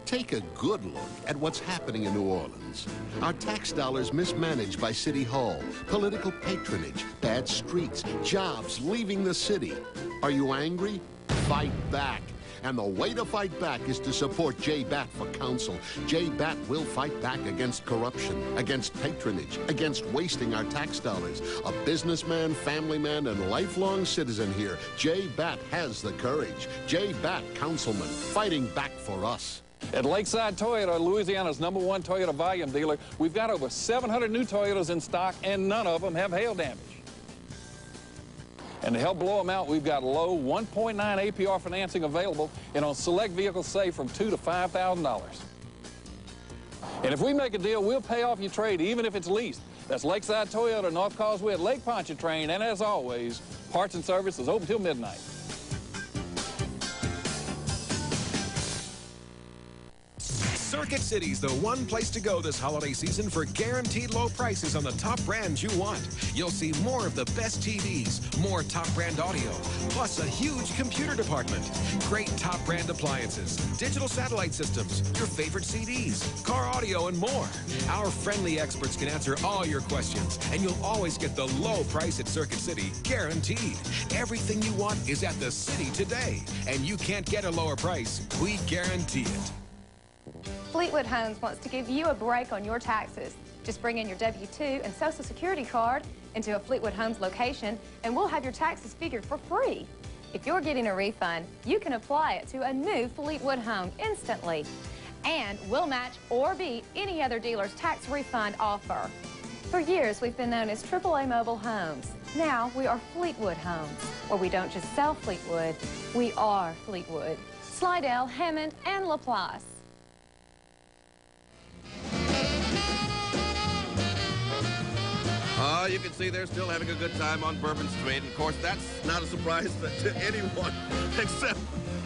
Take a good look at what's happening in New Orleans. Our tax dollars mismanaged by City Hall, political patronage, bad streets, jobs leaving the city. Are you angry? Fight back. And the way to fight back is to support Jay Batt for council. Jay Batt will fight back against corruption, against patronage, against wasting our tax dollars. A businessman, family man, and lifelong citizen here, Jay Batt has the courage. Jay Batt, councilman, fighting back for us. At Lakeside Toyota, Louisiana's #1 Toyota volume dealer, we've got over 700 new Toyotas in stock, and none of them have hail damage. And to help blow them out, we've got low 1.9 APR financing available, and on select vehicles save from $2,000 to $5,000. And if we make a deal, we'll pay off your trade, even if it's leased. That's Lakeside Toyota, North Causeway at Lake Pontchartrain, and as always, parts and service is open till midnight. Circuit City's the one place to go this holiday season for guaranteed low prices on the top brands you want. You'll see more of the best TVs, more top brand audio, plus a huge computer department. Great top brand appliances, digital satellite systems, your favorite CDs, car audio, and more. Our friendly experts can answer all your questions, and you'll always get the low price at Circuit City, guaranteed. Everything you want is at the city today, and you can't get a lower price. We guarantee it. Fleetwood Homes wants to give you a break on your taxes. Just bring in your W-2 and Social Security card into a Fleetwood Homes location, and we'll have your taxes figured for free. If you're getting a refund, you can apply it to a new Fleetwood home instantly. And we'll match or beat any other dealer's tax refund offer. For years, we've been known as AAA Mobile Homes. Now we are Fleetwood Homes, where we don't just sell Fleetwood, we are Fleetwood. Slidell, Hammond, and Laplace. You can see they're still having a good time on Bourbon Street. And of course, that's not a surprise to anyone except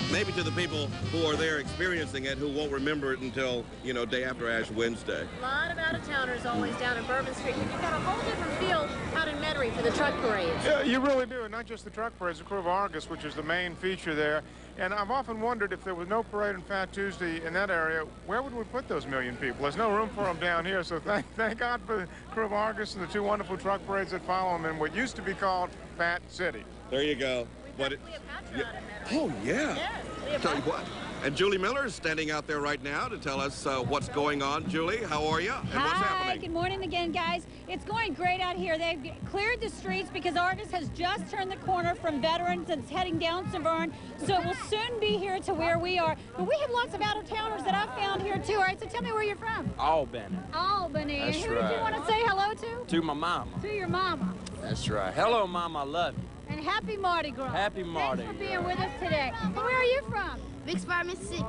maybe to the people who are there experiencing it who won't remember it until, you know, day after Ash Wednesday. A lot of out-of-towners always down in Bourbon Street. You've got a whole different feel out in Metairie for the truck parades. Yeah, you really do. Not just the truck parades, the Crew of Argus, which is the main feature there. And I've often wondered if there was no parade on Fat Tuesday in that area, where would we put those million people? There's no room for them down here, so thank God for the Crew of Argus and the two wonderful truck parades that follow them in what used to be called Fat City. There you go. Oh, yeah. Yes, tell you what. And Julie Miller is standing out there right now to tell us what's going on. Julie, how are you? And what's happening? Good morning again, guys. It's going great out here. They've cleared the streets because Argus has just turned the corner from Veterans and it's heading down Severn. So it will soon be here to where we are. But we have lots of out-of-towners that I've found here, too. All right, so tell me where you're from. Albany. Albany. That's Who right. did you want to say hello to? To my mama. To your mama. That's right. Hello, Mama. I love you. And happy Mardi Gras. Happy Mardi Thanks for being with us today. Where are you from? Vicksburg, Mississippi.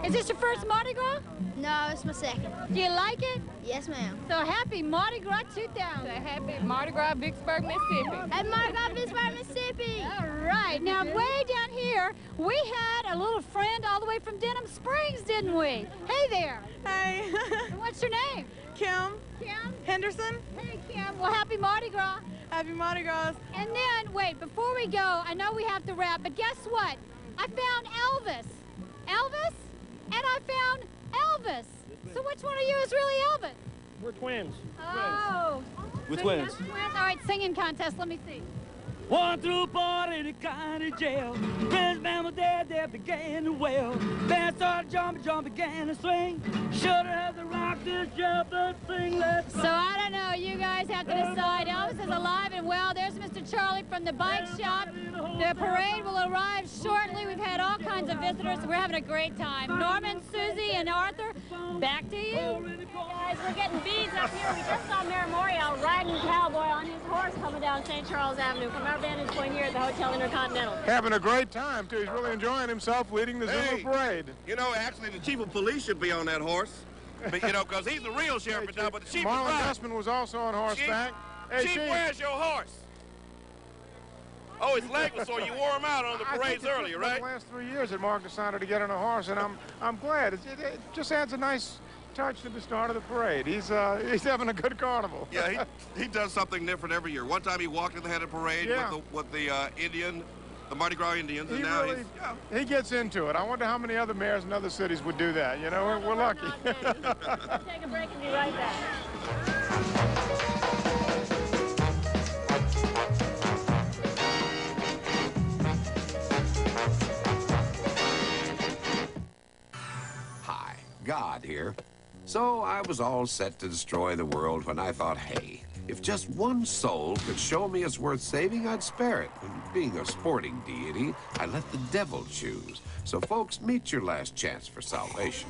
Is this your first Mardi Gras? No, it's my second. Do you like it? Yes, ma'am. So happy Mardi Gras 2000. So happy Mardi Gras, Vicksburg, Mississippi. Happy Mardi Gras, Vicksburg, Mississippi. All right. Now, way down here, we had a little friend all the way from Denham Springs, didn't we? Hey there. Hi. And what's your name? Kim. Kim? Henderson. Hey, Kim. Well, happy Mardi Gras. Happy Mardi Gras. And then, wait, before we go, I know we have to wrap, but guess what? I found Elvis. Elvis? And I found Elvis. So which one of you is really Elvis? We're twins. Oh. We're So twins. you're twins? All right, singing contest. Let me see. One through party in the county jail. Friends, man was dead, they began to wail. Band started jumping, John began to swing. Shoulda have the rock this job, but sing, let's So I don't know, you guys have to decide. Elvis is alive and well. There's Mr. Charlie from the bike shop. The parade will arrive shortly. We've had all kinds of visitors. We're having a great time. Norman, Susie, and Arthur, back to you. Guys, we're getting beads up here. We just saw Mayor Morial riding cowboy on his horse coming down St. Charles Avenue from our vantage point here at the Hotel Intercontinental. Having a great time, too. He's really enjoying himself leading the Zulu parade. You know, actually, the chief of police should be on that horse. But, you know, because he's the real sheriff now, but the chief Marlon is right. Dustman was also on horseback. Hey, Chief, where's your horse? Oh, his leg was sore. You wore him out on the parades earlier, right? The last 3 years that Mark decided to get on a horse, and I'm glad. It just adds a nice touch to the start of the parade. He's having a good carnival. Yeah, he does something different every year. One time he walked at the head of the parade with the the Mardi Gras Indians, and now he gets into it. I wonder how many other mayors in other cities would do that. You know, we're lucky. Take a break and be right back. Hi, God here. So I was all set to destroy the world when I thought, hey, if just one soul could show me it's worth saving, I'd spare it. And being a sporting deity, I let the devil choose. So folks, meet your last chance for salvation.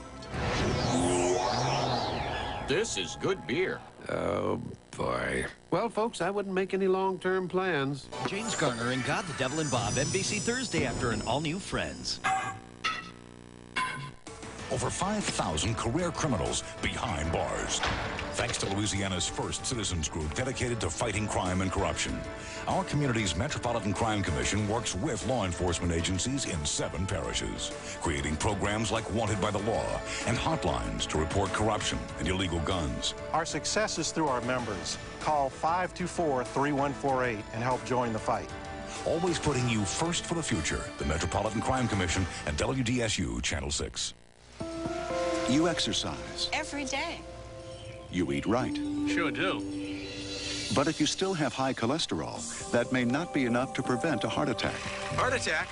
This is good beer. Oh, boy. Well, folks, I wouldn't make any long-term plans. James Garner and God, the Devil, and Bob, NBC Thursday after an all-new Friends. Over 5,000 career criminals behind bars. Thanks to Louisiana's first citizens group dedicated to fighting crime and corruption. Our community's Metropolitan Crime Commission works with law enforcement agencies in 7 parishes, creating programs like Wanted by the Law and hotlines to report corruption and illegal guns. Our success is through our members. Call 524-3148 and help join the fight. Always putting you first for the future. The Metropolitan Crime Commission and WDSU Channel 6. You exercise. Every day. You eat right. Sure do. But if you still have high cholesterol, that may not be enough to prevent a heart attack. Heart attack?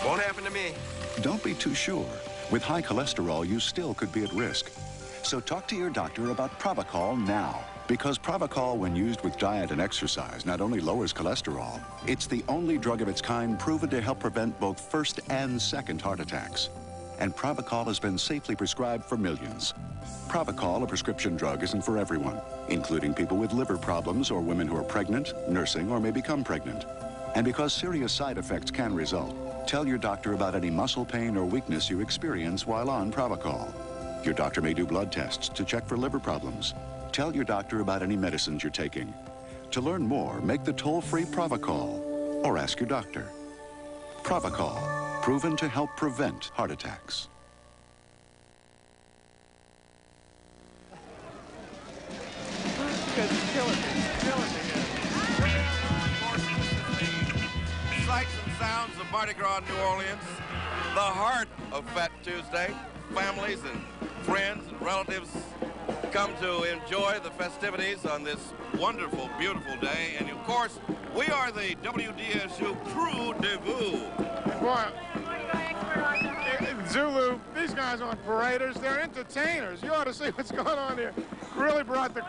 Won't happen to me. Don't be too sure. With high cholesterol, you still could be at risk. So talk to your doctor about Pravachol now. Because Pravachol, when used with diet and exercise, not only lowers cholesterol, it's the only drug of its kind proven to help prevent both first and second heart attacks. and Provocol has been safely prescribed for millions. Provocol, a prescription drug, isn't for everyone, including people with liver problems or women who are pregnant, nursing, or may become pregnant. And because serious side effects can result, tell your doctor about any muscle pain or weakness you experience while on Provocol. Your doctor may do blood tests to check for liver problems. Tell your doctor about any medicines you're taking. To learn more, make the toll-free Provocol or ask your doctor. Provocol, proven to help prevent heart attacks. Sights and sounds of Mardi Gras, New Orleans, the heart of Fat Tuesday. Families and friends and relatives come to enjoy the festivities on this wonderful, beautiful day. And of course, we are the WDSU Crew de Vous. Boy, Zulu, these guys aren't paraders, they're entertainers. You ought to see what's going on here. Really brought the,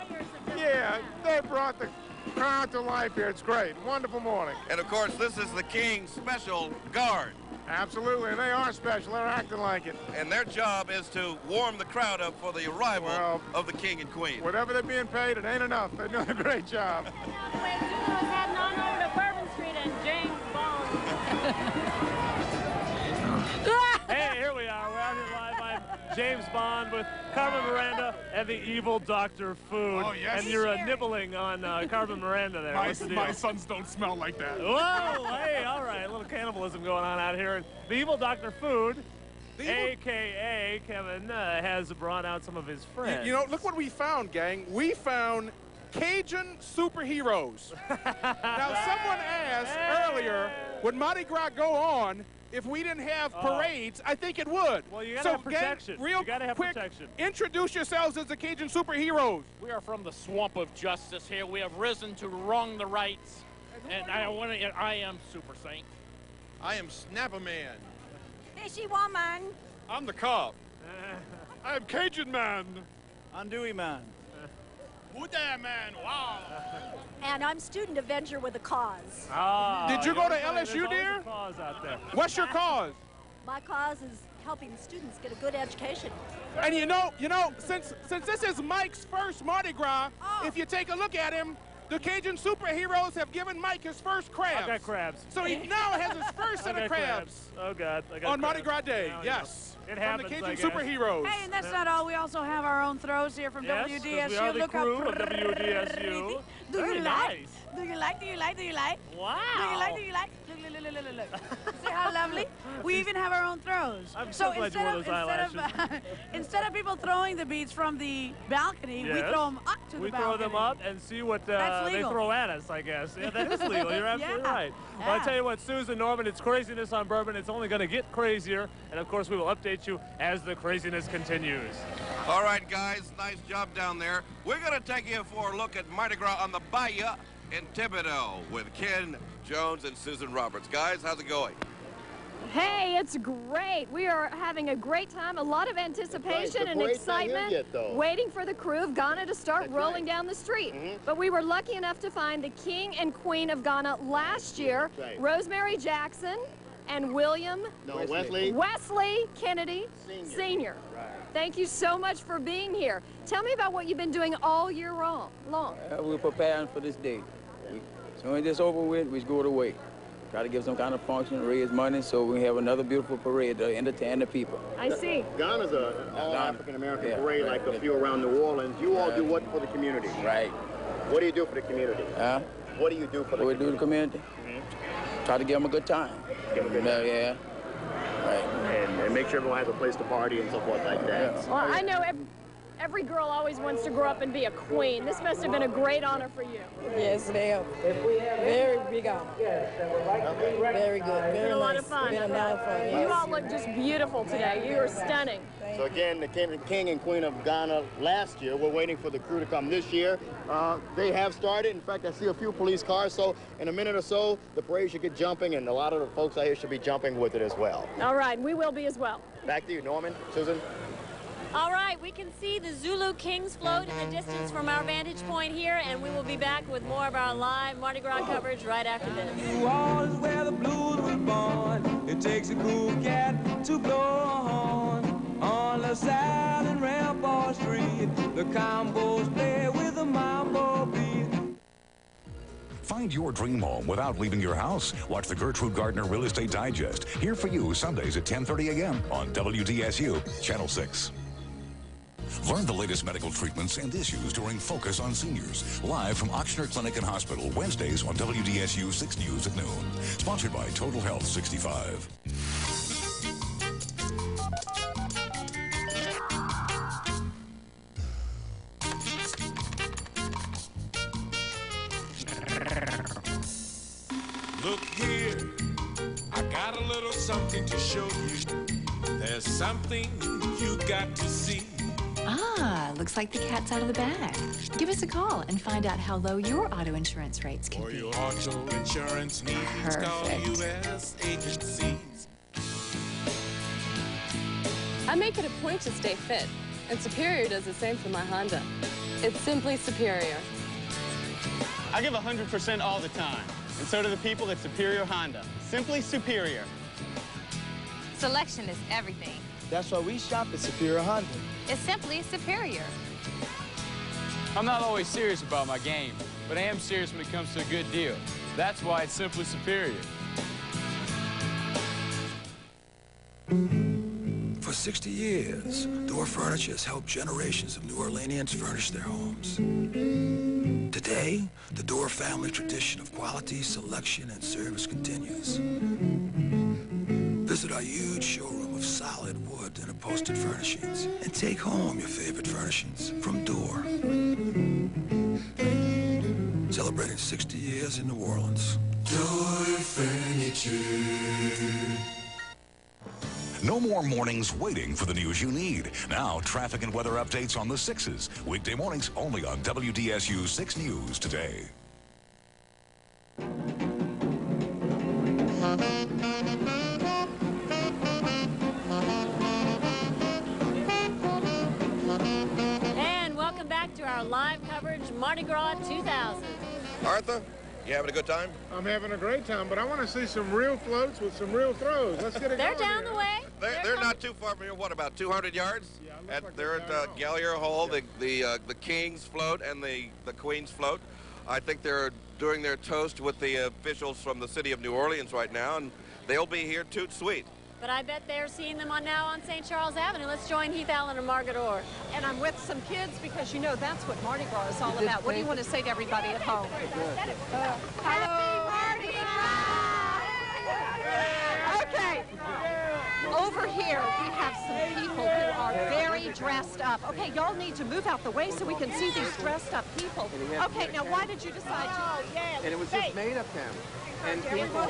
they brought the crowd to life here. It's great. Wonderful morning. And of course, this is the King's Special Guard. Absolutely, and they are special. They're acting like it. And their job is to warm the crowd up for the arrival of the King and Queen. Whatever they're being paid, it ain't enough. They're doing a great job. Zulu is heading on over to Bourbon Street and James Bond. Hey, here we are. We're out here live. I'm James Bond with Carmen Miranda and the evil Dr. Food. Oh, yes. And you're nibbling on Carmen Miranda there. My, What's the deal? my sons don't smell like that. Whoa, hey, all right. A little cannibalism going on out here. And the evil Dr. Food, a.k.a. Kevin, has brought out some of his friends. You know, look what we found, gang. We found Cajun superheroes. Now, someone asked earlier, would Mardi Gras go on if we didn't have parades? I think it would. Well, you gotta have protection. Gang, real quick, introduce yourselves as the Cajun superheroes. We are from the swamp of justice here. We have risen to wrong the rights. And I am Super Saint. I am Snapper Man. Fishy Woman. I'm the cop. I am Cajun Man. Untitled Man. Buddha Man, wow. And I'm Student Avenger with a cause. Did you go to LSU, dear? Cause out there. What's your cause? My cause is helping the students get a good education. And you know, since this is Mike's first Mardi Gras, if you take a look at him, the Cajun superheroes have given Mike his first crabs. I got crabs. So he now has his first set of crabs. Oh, God. I got on Mardi Gras crabs. Day, Now, yes. It happens, from the I Cajun guess. superheroes. Hey, and that's not all. We also have our own throws here from Yes, WDSU. we are the Look crew how of WDSU. Do Very you nice. like? Do you like? Do you like? Do you like? Wow. Do you like? Do you like? Look. See how lovely? We even have our own throws. I'm so glad you wore those eyelashes. Instead of people throwing the beads from the balcony, we Yes. throw them up to the balcony. We throw them up and see what That's they legal. throw at us, I guess. Yeah, that is legal. You're absolutely right. Well, I tell you what, Susan, Norman, it's craziness on Bourbon. It's only going to get crazier. And, of course, we will update you as the craziness continues. All right, guys, nice job down there. We're going to take you for a look at Mardi Gras on the Bayou in Thibodeau with Ken Jones and Susan Roberts. Guys, how's it going? Hey, it's great. We are having a great time, a lot of anticipation and excitement, waiting for the crew of Ghana to start rolling down the street. But we were lucky enough to find the King and Queen of Ghana last year, Rosemary Jackson and Wesley Kennedy Sr. Thank you so much for being here. Tell me about what you've been doing all year long. We're preparing for this day. As soon as it's over with, we go away. Try to give some kind of function, raise money, so we have another beautiful parade to entertain the people. I see. Ghana's an all-African-American parade like a few around New Orleans. You all do what for the community? Right. What do you do for the community? What do you do for the community? What we do the community? Try to give them a good time. Give them a good time. Yeah. Right. And make sure everyone has a place to party and so forth like that. Well, I know every girl always wants to grow up and be a queen. This must have been a great honor for you. Yes, they have. Very big honor. Very good. Very It's been a lot of fun. Been a lot of fun, yes. You all look just beautiful today. You are stunning. So again, the King and Queen of Ghana last year. We're waiting for the crew to come this year. They have started. In fact, I see a few police cars. So in a minute or so, the parade should get jumping, and a lot of the folks out here should be jumping with it as well. All right, we will be as well. Back to you, Norman, Susan. All right, we can see the Zulu Kings float in the distance from our vantage point here, and we will be back with more of our live Mardi Gras coverage right after this. New Orleans, where the blues were born. It takes a cool cat to blow a horn. LaSalle and Rampart Street. The combos play with a mambo beat. Find your dream home without leaving your house. Watch the Gertrude Gardner Real Estate Digest. Here for you Sundays at 10:30 a.m. on WDSU, Channel 6. Learn the latest medical treatments and issues during Focus on Seniors. Live from Ochsner Clinic and Hospital, Wednesdays on WDSU 6 News at noon. Sponsored by Total Health 65. Look here, I got a little something to show you. There's something you got to see. Ah, looks like the cat's out of the bag. Give us a call and find out how low your auto insurance rates can For be. your auto insurance needs, call U.S. agencies. I make it a point to stay fit, and Superior does the same for my Honda. It's simply superior. I give 100% all the time, and so do the people at Superior Honda. Simply superior. Selection is everything. That's why we shop at Superior Honda. It's simply superior. I'm not always serious about my game, but I am serious when it comes to a good deal. That's why it's simply superior. For 60 years, Door Furniture has helped generations of New Orleanians furnish their homes. Today, the Door family tradition of quality, selection, and service continues. Visit our huge showroom of solid wood and upholstered furnishings and take home your favorite furnishings from Door. Celebrating 60 years in New Orleans. Door Furniture. No more mornings waiting for the news you need. Now, traffic and weather updates on the 6s. Weekday mornings only on WDSU 6 News Today. And welcome back to our live coverage, Mardi Gras 2000. Arthur, you having a good time? I'm having a great time, but I want to see some real floats with some real throws. Let's get it They're going down here. the way. They're not too far from here. What, about 200 yards? Yeah, they're at Gallier Hall, the King's float and the Queen's float. I think they're doing their toast with the officials from the city of New Orleans right now, and they'll be here toot sweet. But I bet they're seeing them now on St. Charles Avenue. Let's join Heath Allen and Margaret Orr. And I'm with some kids because, you know, that's what Mardi Gras is all about. What do you want to say to everybody at home? Hello. Mardi Gras! Okay. Over here, we have some people who are very dressed up. Okay, y'all need to move out the way so we can see these dressed up people. Okay, now why did you decide to... And it was just made up him. And people...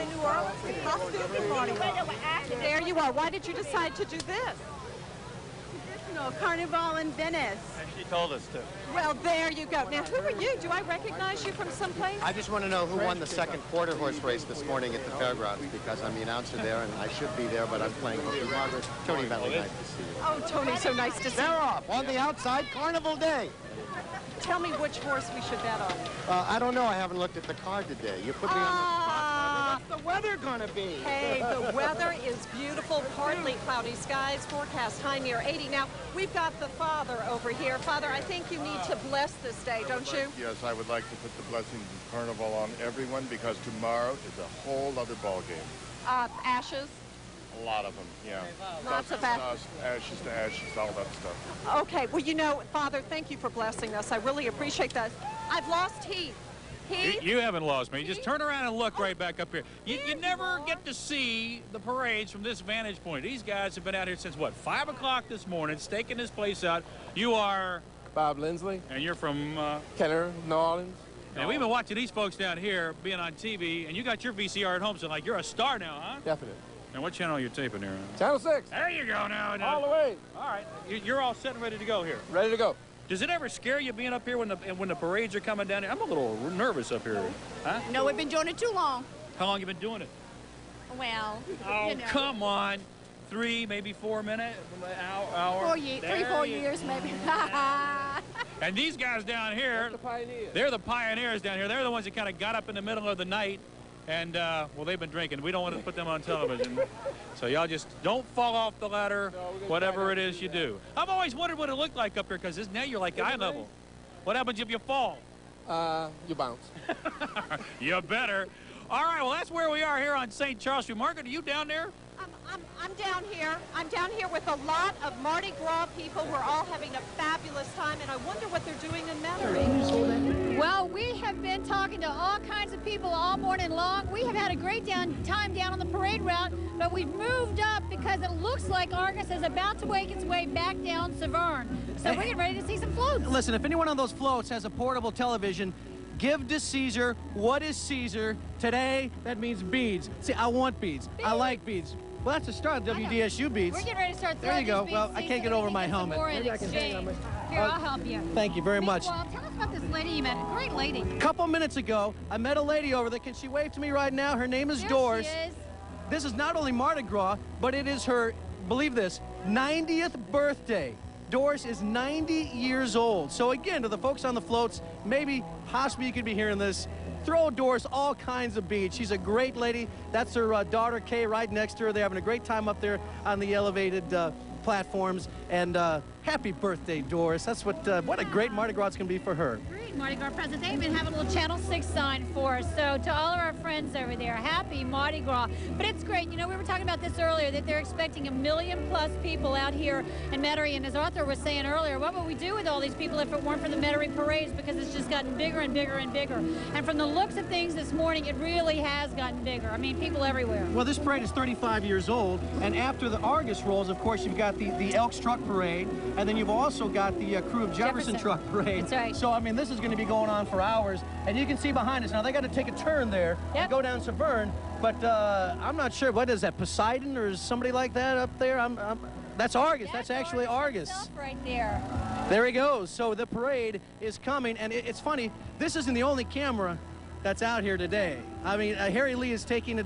There you are. Why did you decide to do this? Traditional Carnival in Venice. And she told us to. Well, there you go. Now, who are you? Do I recognize you from someplace? I just want to know who won the second quarter horse race this morning at the fairgrounds, because I'm the announcer there and I should be there, but I'm playing hooky. Margaret, Tony Bentley, nice to see you. Oh, Tony, so nice to see you. They're off on the outside, Carnival Day. Tell me which horse we should bet on. I don't know. I haven't looked at the card today. You put me on the spot. What's the weather going to be? Hey, the weather is beautiful, partly cloudy skies, forecast high near 80. Now, we've got the father over here. Father, I think you need to bless this day, don't you? Yes, I would like to put the blessings of Carnival on everyone because tomorrow is a whole other ball game. Ashes? A lot of them, yeah. Lots of dust, ashes to ashes, all that stuff. Okay, well, you know, Father, thank you for blessing us. I really appreciate that. I've lost Heath. Heath? You haven't lost me. Just turn around and look right back up here. You never get to see the parades from this vantage point. These guys have been out here since, what, 5 o'clock this morning, staking this place out. You are... Bob Lindsley. And you're from... Kenner, New Orleans. And we've been watching these folks down here being on TV, and you got your VCR at home, so like you're a star now, huh? Definitely. And what channel are you taping here? Channel 6. There you go now. All the way. All right. You're all set and ready to go here. Ready to go. Does it ever scare you being up here when the parades are coming down here? I'm a little nervous up here. Huh? No, we've been doing it too long. How long you been doing it? Well, Oh, you know. come on. 3, maybe 4 minutes, hour. 3, 4 years, maybe. And these guys down here, the pioneers. they're the pioneers down here. They're the ones that kind of got up in the middle of the night And, well, they've been drinking. We don't want to put them on television. So y'all just don't fall off the ladder, whatever it is you do. I've always wondered what it looked like up here, because now you're like eye level. What happens if you fall? You bounce. You better. All right, well, that's where we are here on St. Charles Street. Margaret, are you down there? I'm down here. I'm down here with a lot of Mardi Gras people. We're all having a fabulous time, and I wonder what they're doing in Metairie. Well, we have been talking to all kinds of people all morning long. We have had a great time down on the parade route, but we've moved up because it looks like Argus is about to make its way back down Severn. So we're getting ready to see some floats. Listen, if anyone on those floats has a portable television, give to Caesar what is Caesar. Today, that means beads. See, I want beads. I like beads. Well, that's a start, WDSU beads. We're getting ready to start There you go. beads, Well, I can't get over my helmet. Maybe I can hang on my... Here, I'll help you. Thank you very much. Well, tell us about this lady you met. A great lady. A couple minutes ago, I met a lady over there. Can she wave to me right now? Her name is Doris. She is. This is not only Mardi Gras, but it is her, believe this, 90th birthday. Doris is 90 years old. So again, to the folks on the floats, maybe possibly you could be hearing this. Throw Doris all kinds of beads. She's a great lady. That's her daughter, Kay, right next to her. They're having a great time up there on the elevated platforms. And happy birthday, Doris. That's what a great Mardi Gras it's going to be for her. Great Mardi Gras present. They even have a little Channel 6 sign for us. So to all of our friends over there, happy Mardi Gras. But it's great. You know, we were talking about this earlier, that they're expecting 1 million+ people out here in Metairie. And as Arthur was saying earlier, what would we do with all these people if it weren't for the Metairie parades? Because it's just gotten bigger and bigger and bigger. And from the looks of things this morning, it really has gotten bigger. I mean, people everywhere. Well, this parade is 35 years old. And after the Argus rolls, of course, you've got the Elks Truck Parade. And then you've also got the Crew of Jefferson Truck Parade. That's right. So, I mean, this is going to be going on for hours. And you can see behind us. Now, they got to take a turn there and go down Severn. But I'm not sure. What is that, Poseidon or somebody like that up there? That's Argus. That's actually Argus. Right there. There he goes. So the parade is coming. And it's funny. This isn't the only camera that's out here today. I mean, Harry Lee is taking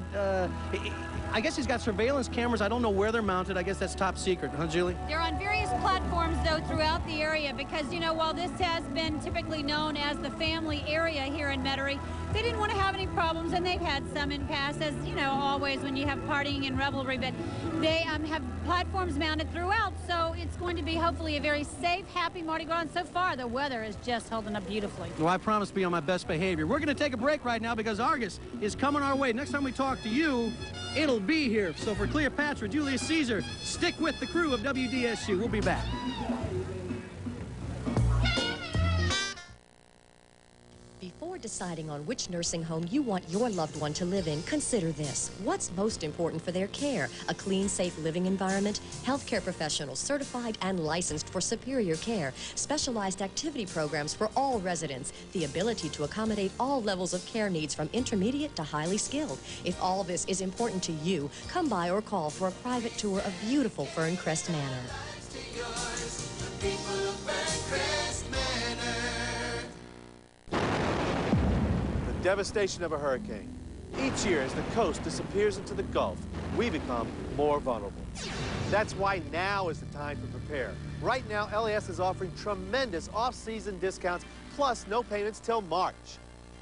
I guess he's got surveillance cameras. I don't know where they're mounted. I guess that's top secret, huh, Julie? They're on various platforms, though, throughout the area because, you know, while this has been typically known as the family area here in Metairie, they didn't want to have any problems, and they've had some in past, as, you know, always when you have partying and revelry, but they have platforms mounted throughout, so it's going to be hopefully a very safe, happy Mardi Gras, and so far the weather is just holding up beautifully. Well, I promise to be on my best behavior. We're going to take a break right now because Argus is coming our way. Next time we talk to you, it'll be here. So for Cleopatra, Julius Caesar, stick with the crew of WDSU. We'll be back. Before deciding on which nursing home you want your loved one to live in, consider this. What's most important for their care? A clean, safe living environment, healthcare professionals certified and licensed for superior care, specialized activity programs for all residents, the ability to accommodate all levels of care needs from intermediate to highly skilled. If all this is important to you, come by or call for a private tour of beautiful Ferncrest Manor. Devastation of a hurricane. Each year, as the coast disappears into the Gulf, we become more vulnerable. That's why now is the time to prepare. Right now, LAS is offering tremendous off-season discounts, plus no payments till March.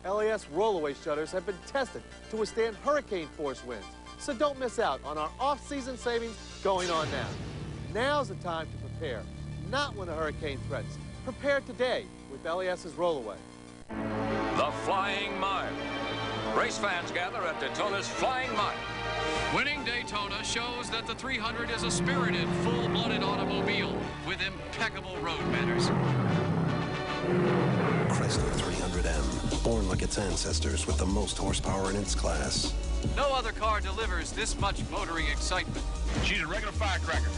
LAS rollaway shutters have been tested to withstand hurricane-force winds, so don't miss out on our off-season savings going on now. Now's the time to prepare, not when a hurricane threatens. Prepare today with LAS's rollaway. The Flying Mile. Race fans gather at Daytona's Flying Mile. Winning Daytona shows that the 300 is a spirited, full-blooded automobile with impeccable road manners. Chrysler 300M, born like its ancestors with the most horsepower in its class. No other car delivers this much motoring excitement. She's a regular firecracker.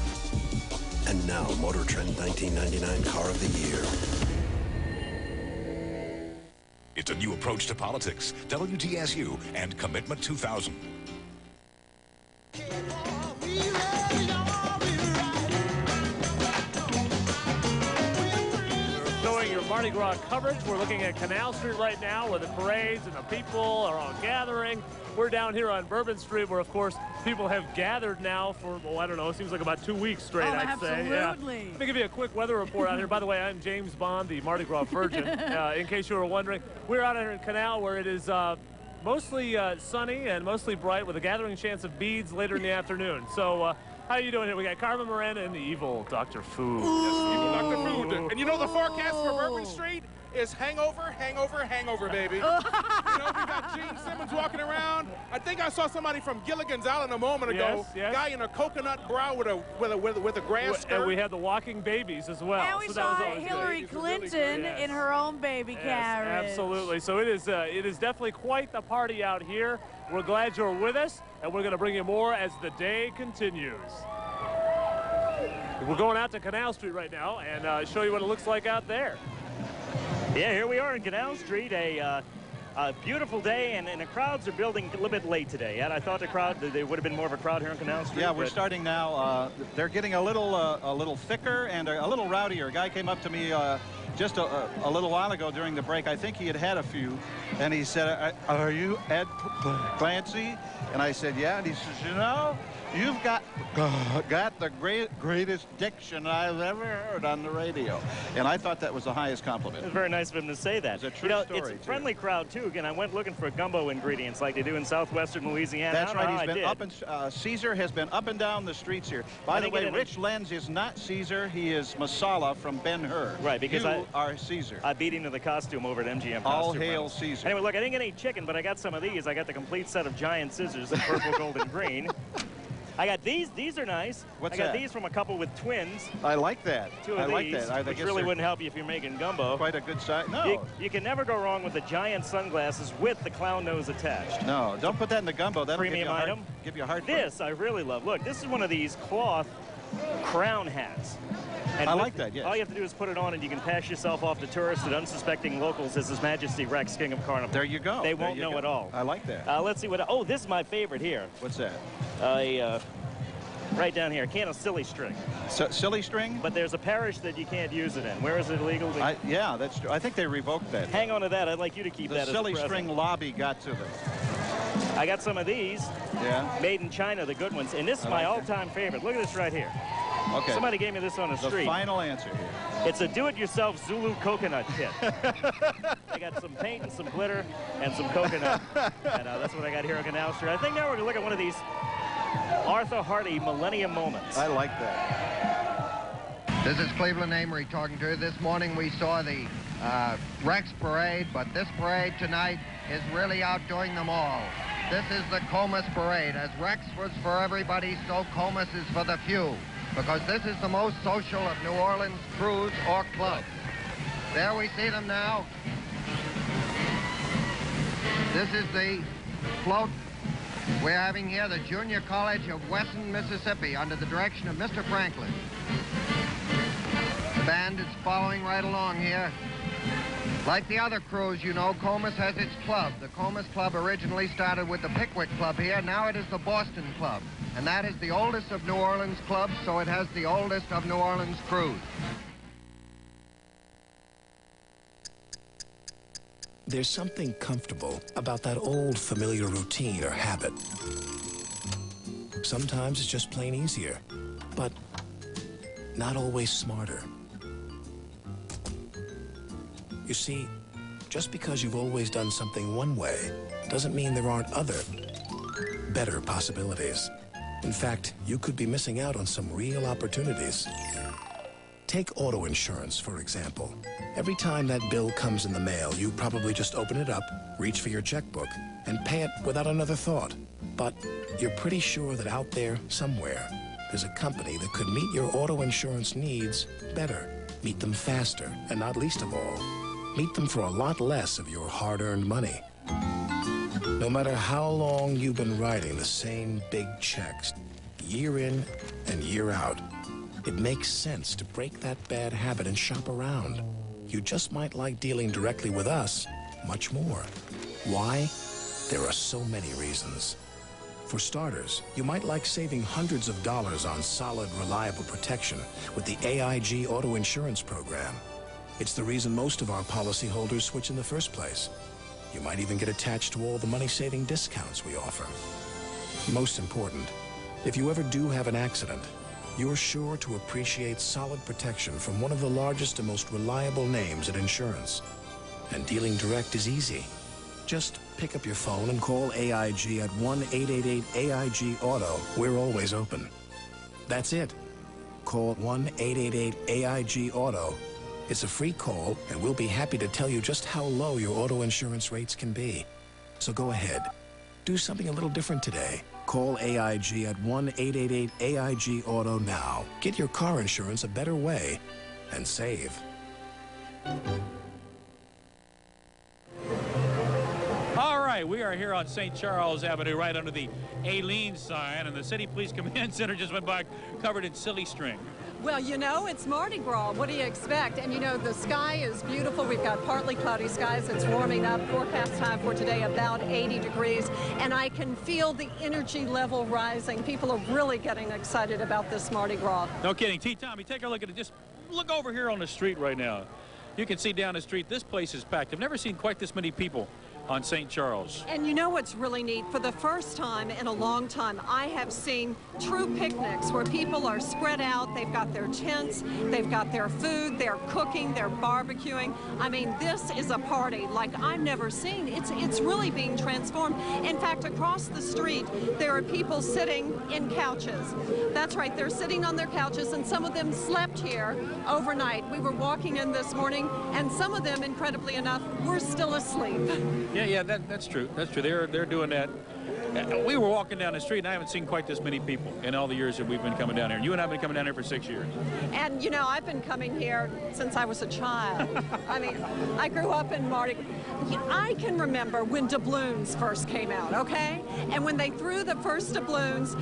And now, Motor Trend 1999 Car of the Year. It's a new approach to politics, WDSU, and Commitment 2000. Showing your Mardi Gras coverage. We're looking at Canal Street right now where the parades and the people are all gathering. We're down here on Bourbon Street where, of course, people have gathered now for, well, I don't know, it seems like about 2 weeks straight, I'd say. Absolutely. Yeah. Let me give you a quick weather report out here. By the way, I'm James Bond, the Mardi Gras Virgin, in case you were wondering. We're out here in Canal where it is mostly sunny and mostly bright with a gathering chance of beads later in the afternoon. So how are you doing here? We got Carmen Miranda and the evil Dr. Food. Yes, evil Dr. Food. And you know the forecast for Bourbon Street is hangover, hangover, hangover, baby. You know, we got Gene Simmons walking around. I think I saw somebody from Gilligan's Island a moment ago. Yes. Guy in a coconut brow with a grass skirt. And we had the walking babies as well. And we saw Hillary Clinton in her own baby carriage. Absolutely. So it is definitely quite the party out here. We're glad you're with us, and we're going to bring you more as the day continues. We're going out to Canal Street right now and show you what it looks like out there. Yeah, here we are in Canal Street, a beautiful day, and the crowds are building a little bit late today. And I thought there would have been more of a crowd here on Canal Street. Yeah, we're starting now. They're getting a little thicker and a little rowdier. A guy came up to me just a little while ago during the break. I think he had a few, and he said, "Are you Ed Clancy?" And I said, "Yeah." And he says, "You know, you've got the greatest diction I've ever heard on the radio." And I thought that was the highest compliment. It was very nice of him to say that. It's a true story, it's a friendly crowd, too. Again, I went looking for gumbo ingredients like they do in southwestern Louisiana. That's right. He's been up and Caesar has been up and down the streets here. By the way, Rich Lenz is not Caesar. He is Masala from Ben-Hur. Right, because you are Caesar. I beat him to the costume over at MGM. All hail Caesar. Anyway, look, I didn't get any chicken, but I got some of these. I got the complete set of giant scissors in purple, gold, and green. I got these. These are nice. What's I got that? These from a couple with twins. I like that. Two of like these, that. which really wouldn't help you if you're making gumbo. Quite a good size. No. You can never go wrong with the giant sunglasses with the clown nose attached. No, don't put that in the gumbo. That'll Premium item. Give you a heart. This I really love. Look, this is one of these cloth crown hats. And I like that, yes. All you have to do is put it on and you can pass yourself off to tourists and unsuspecting locals as His Majesty Rex, King of Carnival. There you go. They won't know at all. I like that. Let's see what... Oh, this is my favorite here. What's that? Right down here, a can of silly string. Silly string? But there's a parish that you can't use it in. Where is it illegal? Yeah, that's true. I think they revoked that. Hang on to that. I'd like you to keep that as a silly present. string lobby got to them. I got some of these. Yeah. Made in China, the good ones. And this is my all-time favorite. Look at this right here. Okay. Somebody gave me this on the street. The final answer here. It's a do-it-yourself Zulu coconut kit. I got some paint and some glitter and some coconut. And that's what I got here on Canal Street. I think now we're going to look at one of these Arthur Hardy Millennium Moments. I like that. This is Cleveland Amory talking to you. This morning we saw the Rex Parade, but this parade tonight is really outdoing them all. This is the Comus Parade. As Rex was for everybody, so Comus is for the few, because this is the most social of New Orleans crews or clubs. There we see them now. This is the float we're having here, the Junior College of Wesson, Mississippi, under the direction of Mr. Franklin. The band is following right along here. Like the other crews, you know, Comus has its club. The Comus Club originally started with the Pickwick Club here. Now it is the Boston Club. And that is the oldest of New Orleans clubs, so it has the oldest of New Orleans crews. There's something comfortable about that old familiar routine or habit. Sometimes it's just plain easier, but not always smarter. You see, just because you've always done something one way doesn't mean there aren't other, better possibilities. In fact, you could be missing out on some real opportunities. Take auto insurance, for example. Every time that bill comes in the mail, you probably just open it up, reach for your checkbook, and pay it without another thought. But you're pretty sure that out there, somewhere, there's a company that could meet your auto insurance needs better, meet them faster, and not least of all, meet them for a lot less of your hard-earned money. No matter how long you've been writing the same big checks, year in and year out, it makes sense to break that bad habit and shop around. You just might like dealing directly with us much more. Why? There are so many reasons. For starters, you might like saving hundreds of dollars on solid, reliable protection with the AIG Auto Insurance Program. It's the reason most of our policyholders switch in the first place. You might even get attached to all the money-saving discounts we offer. Most important, if you ever do have an accident, you're sure to appreciate solid protection from one of the largest and most reliable names in insurance. And dealing direct is easy. Just pick up your phone and call AIG at 1-888-AIG-AUTO. We're always open. That's it. Call 1-888-AIG-AUTO. It's a free call, and we'll be happy to tell you just how low your auto insurance rates can be. So go ahead. Do something a little different today. Call AIG at 1-888-AIG-AUTO now. Get your car insurance a better way and save. All right, we are here on St. Charles Avenue, right under the Aileen sign, and the City Police Command Center just went by covered in silly string. Well, you know, it's Mardi Gras. What do you expect? And, you know, the sky is beautiful. We've got partly cloudy skies. It's warming up. Forecast time for today, about 80 degrees. And I can feel the energy level rising. People are really getting excited about this Mardi Gras. No kidding. Tommy, take a look at it. Just look over here on the street right now. You can see down the street, this place is packed. I've never seen quite this many people on St. Charles. And you know what's really neat? For the first time in a long time, I have seen true picnics where people are spread out. They've got their tents, they've got their food, they're cooking, they're barbecuing. I mean, this is a party like I've never seen. It's really being transformed. In fact, across the street, there are people sitting in couches. That's right, they're sitting on their couches, and some of them slept here overnight. We were walking in this morning, and some of them, incredibly enough, were still asleep. Yeah, that's true. That's true. They're doing that. We were walking down the street, and I haven't seen quite this many people in all the years that we've been coming down here. And you and I have been coming down here for 6 years. And, you know, I've been coming here since I was a child. I mean, I grew up in Mardi Gras. I can remember when doubloons first came out, okay? And when they threw the first doubloons,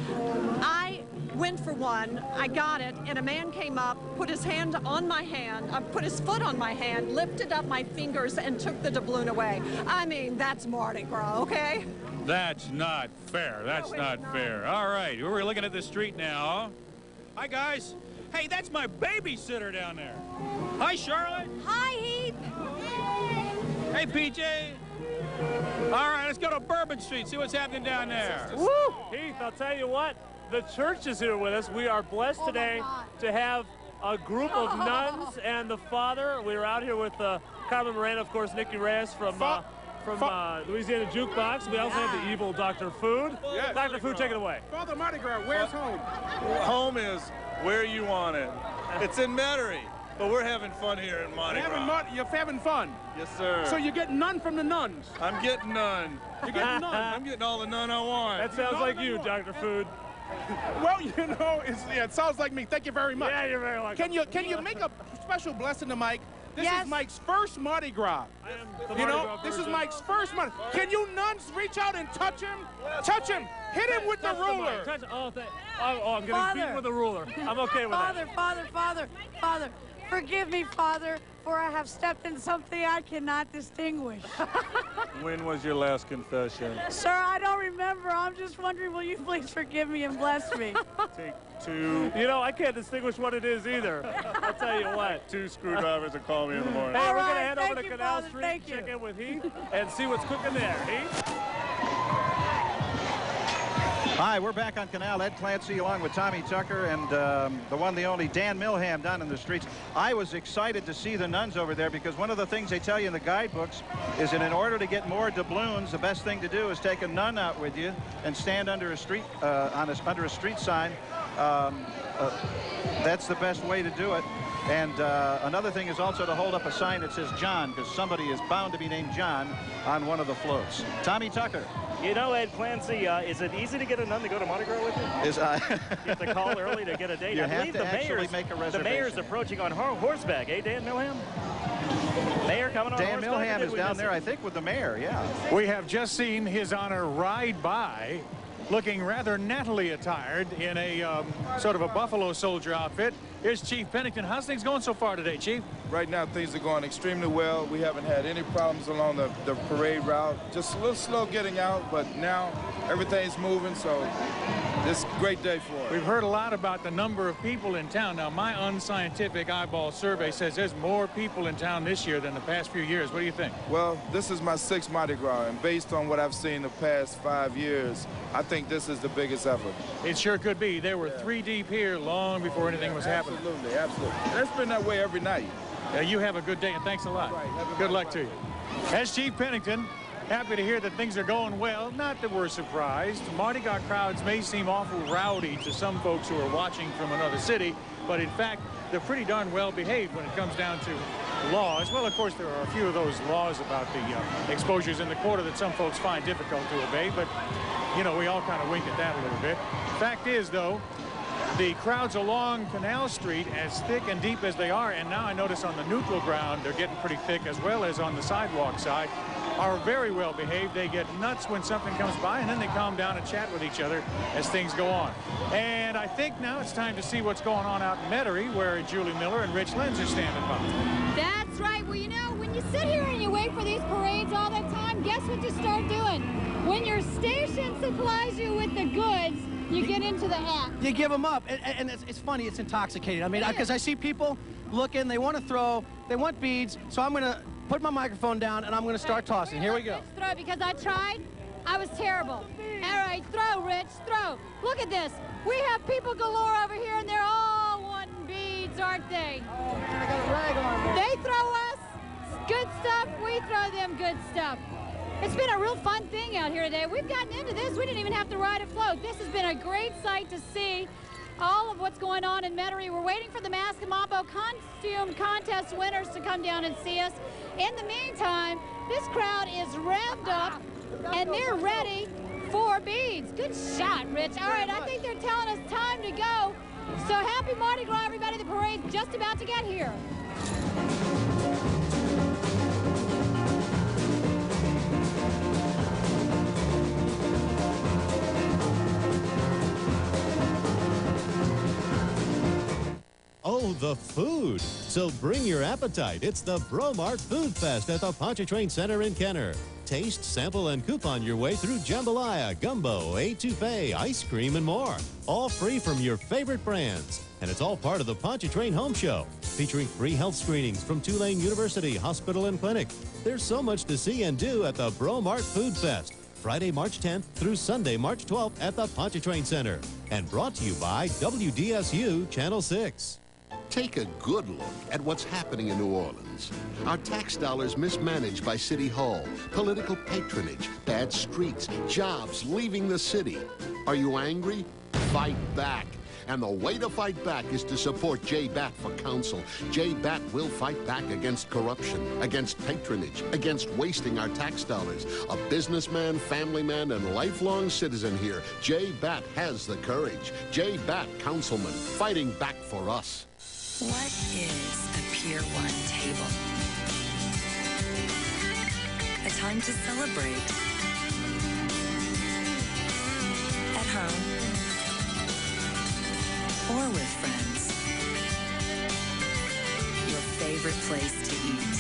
I went for one, I got it, and a man came up, put his hand on my hand, put his foot on my hand, lifted up my fingers, and took the doubloon away. I mean, that's Mardi Gras, okay? That's not fair. That's not fair. All right, we're looking at the street now. Hi, guys. Hey, that's my babysitter down there. Hi, Charlotte. Hi, Heath. Hey, PJ. All right, let's go to Bourbon Street, see what's happening down there. Woo! Heath, I'll tell you what. The church is here with us. We are blessed today to have a group of nuns and the father. We were out here with Carmen Moreno, of course, Nikki Reyes from Louisiana Jukebox. We also have the evil Dr. Food. Yes. Dr. Food, take it away. Father Mardi Gras, where's home? Home is where you want it. It's in Metairie, but we're having fun here in Mardi Gras. You're having fun? Yes, sir. So you're getting none from the nuns? I'm getting none. You're getting none? I'm getting all the none I want. That sounds like you, Dr. Food. Well, you know, it sounds like me. Thank you very much. Yeah, you're very welcome. Can you make a special blessing to Mike? This Yes. is Mike's first Mardi Gras. You know, this is Mike's first Mardi. Can you nuns reach out and touch him? Touch him. Hit him with the ruler. I'm getting beat with a ruler. I'm okay with that. Father, forgive me, Father, for I have stepped in something I cannot distinguish. When was your last confession? Sir, I don't remember. I'm just wondering, will you please forgive me and bless me? Take two. You know, I can't distinguish what it is either. I'll tell you what. 2 screwdrivers to call me in the morning. Hey, All we're right, going to head over thank to you, Canal Father, Street, thank check you. in with Heath, and see what's cooking there. Heath? Hi, we're back on Canal. Ed Clancy along with Tommy Tucker and the one, the only Dan Milham down in the streets. I was excited to see the nuns over there because one of the things they tell you in the guidebooks is that in order to get more doubloons, the best thing to do is take a nun out with you and stand under a street under a street sign. That's the best way to do it. And another thing is also to hold up a sign that says John, because somebody is bound to be named John on one of the floats. Tommy Tucker. You know, Ed Clancy, is it easy to get a nun to go to Mardi Gras with you? You have to call early to get a date. You I have believe to actually make a reservation. The mayor's approaching on horseback, eh, Dan Milham? Mayor coming on Dan horseback? Milham is down there, I think, with the mayor, yeah. We have just seen His Honor ride by, looking rather nattily attired in a sort of a Buffalo Soldier outfit. Here's Chief Pennington. How's things going so far today, Chief? Right now, things are going extremely well. We haven't had any problems along the parade route. Just a little slow getting out, but now everything's moving, so it's a great day for us. We've heard a lot about the number of people in town. Now, my unscientific eyeball survey says there's more people in town this year than the past few years. What do you think? Well, this is my 6th Mardi Gras, and based on what I've seen the past 5 years, I think this is the biggest ever. It sure could be. There were 3 deep here long before anything was happening. Absolutely, absolutely. And it's been that way every night. You have a good day, and thanks a lot. Right, good luck to you. As Chief Pennington Happy to hear that things are going well. Not that we're surprised. Mardi Gras crowds may seem awful rowdy to some folks who are watching from another city, but in fact, they're pretty darn well behaved when it comes down to laws. Well, of course, there are a few of those laws about the exposures in the quarter that some folks find difficult to obey, but, you know, we all kind of wink at that a little bit. Fact is, though, the crowds along Canal Street, as thick and deep as they are, and now I notice on the neutral ground they're getting pretty thick as well as on the sidewalk side, are very well behaved. They get nuts when something comes by, and then they calm down and chat with each other as things go on. And I think now it's time to see what's going on out in Metairie, where Julie Miller and Rich Lenz are standing by. That's right. Well, you know, when you sit here and you wait for these parades all the time, guess what you start doing? When your station supplies you with the goods, you get into the act. You give them up, and it's funny, it's intoxicating. I mean, because I see people looking, they want to throw, they want beads, so I'm going to put my microphone down, and I'm going to start tossing. Here we go. Throw, because I tried. I was terrible. All right, throw, Rich, throw. Look at this. We have people galore over here, and they're all wanting beads, aren't they? Oh, man, I got a rag on me. They throw us good stuff, we throw them good stuff. It's been a real fun thing out here today. We've gotten into this. We didn't even have to ride a float. This has been a great sight to see all of what's going on in Metairie. We're waiting for the Mask and Mambo costume contest winners to come down and see us. In the meantime, this crowd is revved up, and they're ready for beads. Good shot, Rich. All right, I think they're telling us time to go. So happy Mardi Gras, everybody. The parade's just about to get here. Oh, the food. So bring your appetite. It's the Bromart Food Fest at the Pontchartrain Center in Kenner. Taste, sample, and coupon your way through jambalaya, gumbo, etouffee, ice cream, and more. All free from your favorite brands. And it's all part of the Pontchartrain Home Show, featuring free health screenings from Tulane University Hospital and Clinic. There's so much to see and do at the Bromart Food Fest, Friday, March 10th through Sunday, March 12th at the Pontchartrain Center. And brought to you by WDSU Channel 6. Take a good look at what's happening in New Orleans. Our tax dollars mismanaged by City Hall, political patronage, bad streets, jobs leaving the city. Are you angry? Fight back. And the way to fight back is to support Jay Batt for council. Jay Batt will fight back against corruption, against patronage, against wasting our tax dollars. A businessman, family man, and lifelong citizen here, Jay Batt has the courage. Jay Batt, councilman, fighting back for us. What is a Pier 1 table? A time to celebrate. At home or with friends. Your favorite place to eat.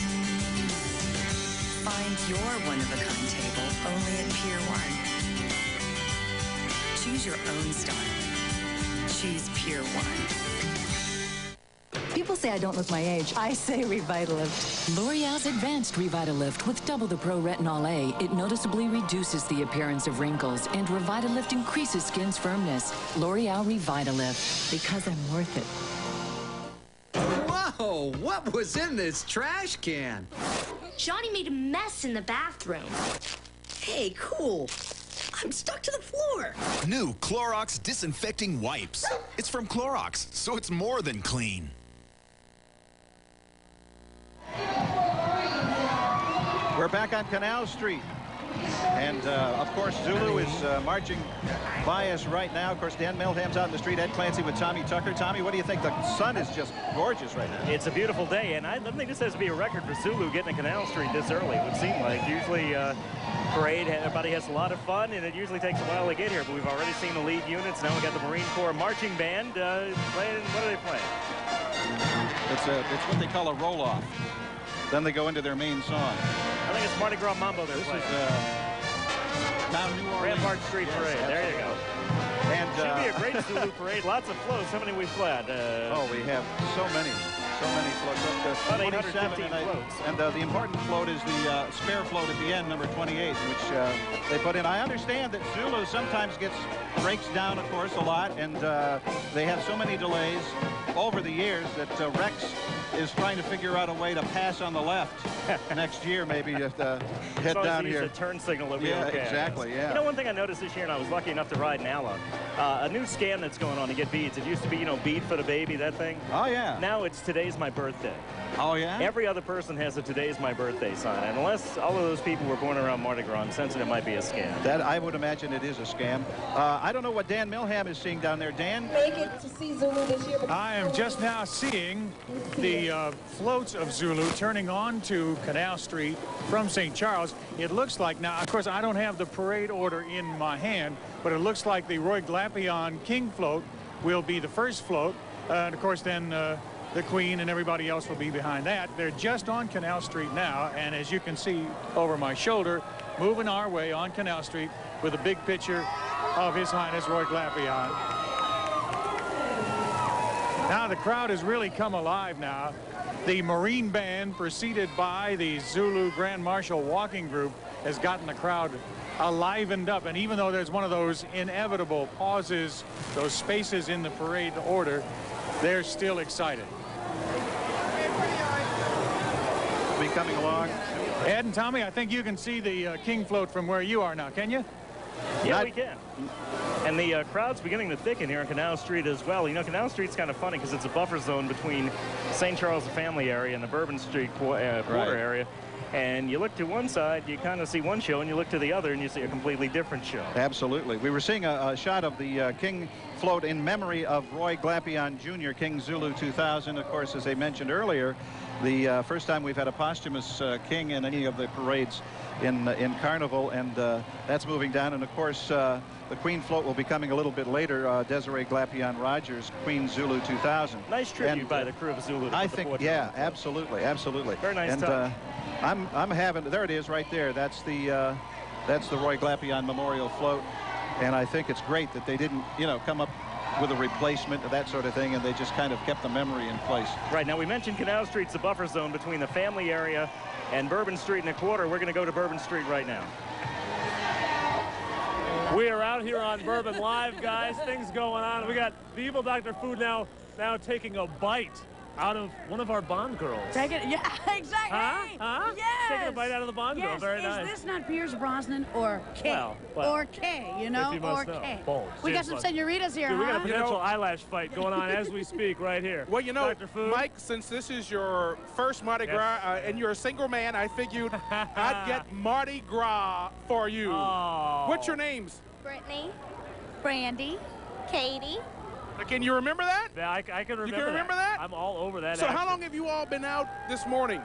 Find your one-of-a-kind table only at Pier 1. Choose your own style. Choose Pier 1. People say I don't look my age. I say Revitalift. L'Oreal's Advanced Revitalift with double the Pro-Retinol A. It noticeably reduces the appearance of wrinkles, and Revitalift increases skin's firmness. L'Oreal Revitalift. Because I'm worth it. Whoa! What was in this trash can? Johnny made a mess in the bathroom. Hey, cool. I'm stuck to the floor. New Clorox Disinfecting Wipes. It's from Clorox, so it's more than clean. We're back on Canal Street. And, of course, Zulu is marching by us right now. Of course, Dan Meldham's out in the street. Ed Clancy with Tommy Tucker. Tommy, what do you think? The sun is just gorgeous right now. It's a beautiful day, and I think this has to be a record for Zulu getting to Canal Street this early, it would seem like. Usually, parade, everybody has a lot of fun, and it usually takes a while to get here, but we've already seen the lead units. Now we got the Marine Corps Marching Band playing. What are they playing? It's what they call a roll-off. Then they go into their main song. I think it's Mardi Gras Mambo they're playing. Down New Orleans. Rampart Street Parade. Yes, there you go. And should be a great Zulu parade. Lots of floats. How many we fled? Oh, we have so many. so many floats. About 815 floats. And the important float is the spare float at the end, number 28, which they put in. I understand that Zulu sometimes breaks down, of course, a lot, and they have so many delays over the years that Rex is trying to figure out a way to pass on the left next year, maybe just head down here. A turn signal will be yeah, okay. Exactly, yeah. You know, one thing I noticed this year, and I was lucky enough to ride Nala, a new scam that's going on to get beads. It used to be, you know, bead for the baby, that thing. Oh, yeah. Now it's today's my birthday. Oh, yeah? Every other person has a today's my birthday sign, and unless all of those people were born around Mardi Gras, I'm sensing it might be a scam. That, I would imagine it is a scam. I don't know what Dan Milham is seeing down there. Dan? Make it to see Zulu this year. I am just now seeing the floats of Zulu turning on to Canal Street from St. Charles. It looks like now, of course, I don't have the parade order in my hand, but it looks like the Roy Glapion King float will be the first float. And of course, then the Queen and everybody else will be behind that. They're just on Canal Street now, and as you can see over my shoulder, moving our way on Canal Street with a big picture of His Highness Roy Glapion. Now the crowd has really come alive now. The Marine Band, preceded by the Zulu Grand Marshal Walking Group, has gotten the crowd livened up. And even though there's one of those inevitable pauses, those spaces in the parade order, they're still excited. Be coming along. Ed and Tommy, I think you can see the King float from where you are now, can you? Yeah, we can. And the crowd's beginning to thicken here on Canal Street as well. You know, Canal Street's kind of funny because it's a buffer zone between St. Charles the Family area and the Bourbon Street quarter area. And you look to one side, you kind of see one show, and you look to the other, and you see a completely different show. Absolutely. We were seeing a shot of the King float in memory of Roy Glapion Jr., King Zulu 2000. Of course, as I mentioned earlier, the first time we've had a posthumous king in any of the parades in Carnival, and that's moving down. And of course, the Queen float will be coming a little bit later. Desiree Glapion Rogers, Queen Zulu 2000. Nice tribute by the crew of Zulu. I think, yeah, absolutely, absolutely. Very nice touch. I'm having, there it is right there. That's the Roy Glapion Memorial float, and I think it's great that they didn't, you know, come up with a replacement of that sort of thing, and they just kind of kept the memory in place. Right, now we mentioned Canal Street's the buffer zone between the Family area and Bourbon Street and a quarter. We're going to go to Bourbon Street right now. We are out here on Bourbon Live, guys. Things going on. We got the evil Dr. Food now taking a bite out of one of our Bond girls. Take it, yeah, exactly. Huh? Yes. Taking a bite out of the Bond girl. Very nice. Is this not Pierce Brosnan or K? Well, or K, you know, or K. We got some senoritas here, Dude, we got a huh? potential eyelash fight going on as we speak right here. Well, you know, Dr. Food? Mike, since this is your first Mardi Gras and you're a single man, I figured I'd get Mardi Gras for you. Oh. What's your names? Brittany, Brandy, Katie. Can you remember that? Yeah, I can remember You can remember that? I'm all over that. So how long have you all been out this morning?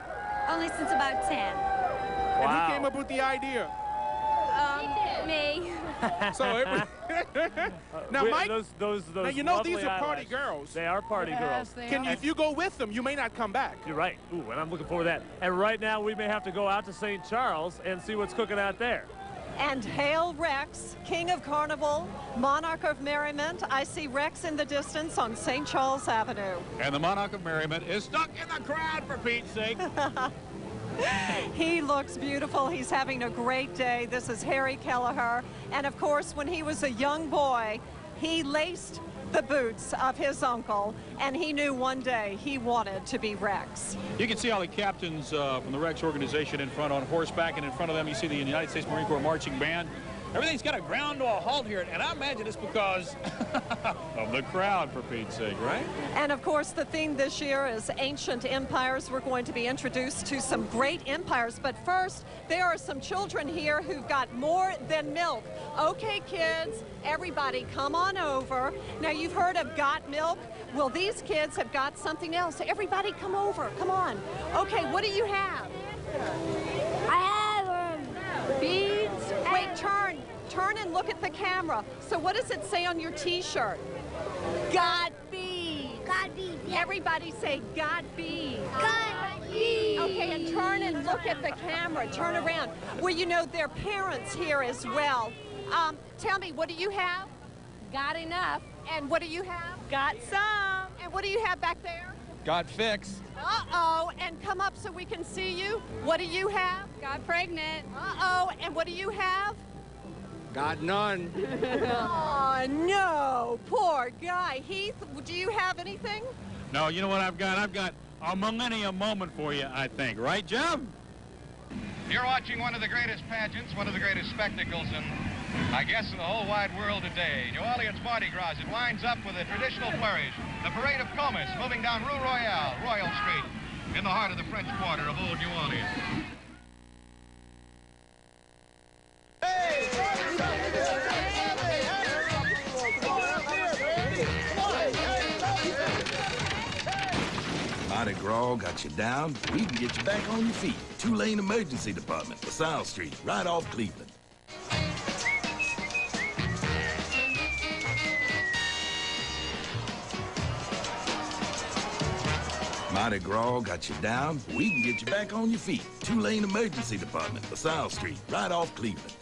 Only since about 10. And who came up with the idea? Me. So now, Mike, those now you know these lovely are party eyelashes. girls. They are party girls. If you go with them, you may not come back. You're right. Ooh, and I'm looking forward to that. And right now, we may have to go out to St. Charles and see what's cooking out there. And hail Rex, King of Carnival, Monarch of Merriment. I see Rex in the distance on St. Charles Avenue. And the Monarch of Merriment is stuck in the crowd, for Pete's sake. He looks beautiful. He's having a great day. This is Harry Kelleher. And of course, when he was a young boy, he laced the boots of his uncle, and he knew one day he wanted to be Rex. You can see all the captains from the Rex organization in front on horseback, and in front of them you see the United States Marine Corps marching band. Everything's got to ground to a halt here, and I imagine it's because of the crowd, for Pete's sake, right? And of course, the theme this year is ancient empires. We're going to be introduced to some great empires, but first, there are some children here who've got more than milk. Okay, kids, everybody come on over. Now, you've heard of Got Milk? Well, these kids have got something else. Everybody come over, come on. Okay, what do you have? I have beads. Wait, turn and look at the camera. So what does it say on your t-shirt? God beads. God beads. Yeah. Everybody say God beads. God beads. Okay, and turn and look at the camera. Turn around. Well, you know, their parents here as well. Tell me, what do you have? Got enough. And what do you have? Got some. And what do you have back there? Got fixed. Uh-oh, and come up so we can see you. What do you have? Got pregnant. Uh-oh, and what do you have? Got none. Oh, no. Poor guy. Heath, do you have anything? No, you know what I've got? I've got a millennium moment for you, I think. Right, Jim? You're watching one of the greatest pageants, one of the greatest spectacles, and I guess in the whole wide world today. New Orleans Mardi Gras. It winds up with a traditional flourish. The parade of Comus moving down Rue Royale, Royal Street, in the heart of the French Quarter of old New Orleans. Mardi Gras got you down. We can get you back on your feet. Two-lane emergency department, LaSalle Street, right off Cleveland. Mardi Gras got you down. We can get you back on your feet. Two-lane emergency department, LaSalle Street, right off Cleveland.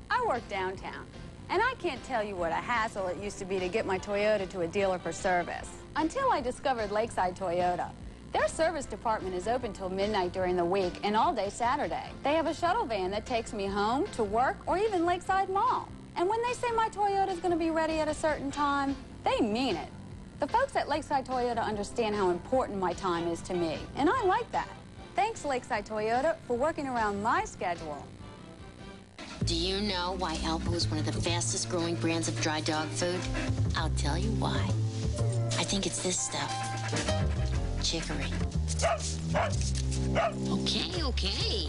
I work downtown, and I can't tell you what a hassle it used to be to get my Toyota to a dealer for service. Until I discovered Lakeside Toyota. Their service department is open till midnight during the week and all day Saturday. They have a shuttle van that takes me home, to work, or even Lakeside Mall. And when they say my Toyota is going to be ready at a certain time, they mean it. The folks at Lakeside Toyota understand how important my time is to me, and I like that. Thanks, Lakeside Toyota, for working around my schedule. Do you know why Alpo is one of the fastest growing brands of dry dog food? I'll tell you why. I think it's this stuff. Chicory. Okay.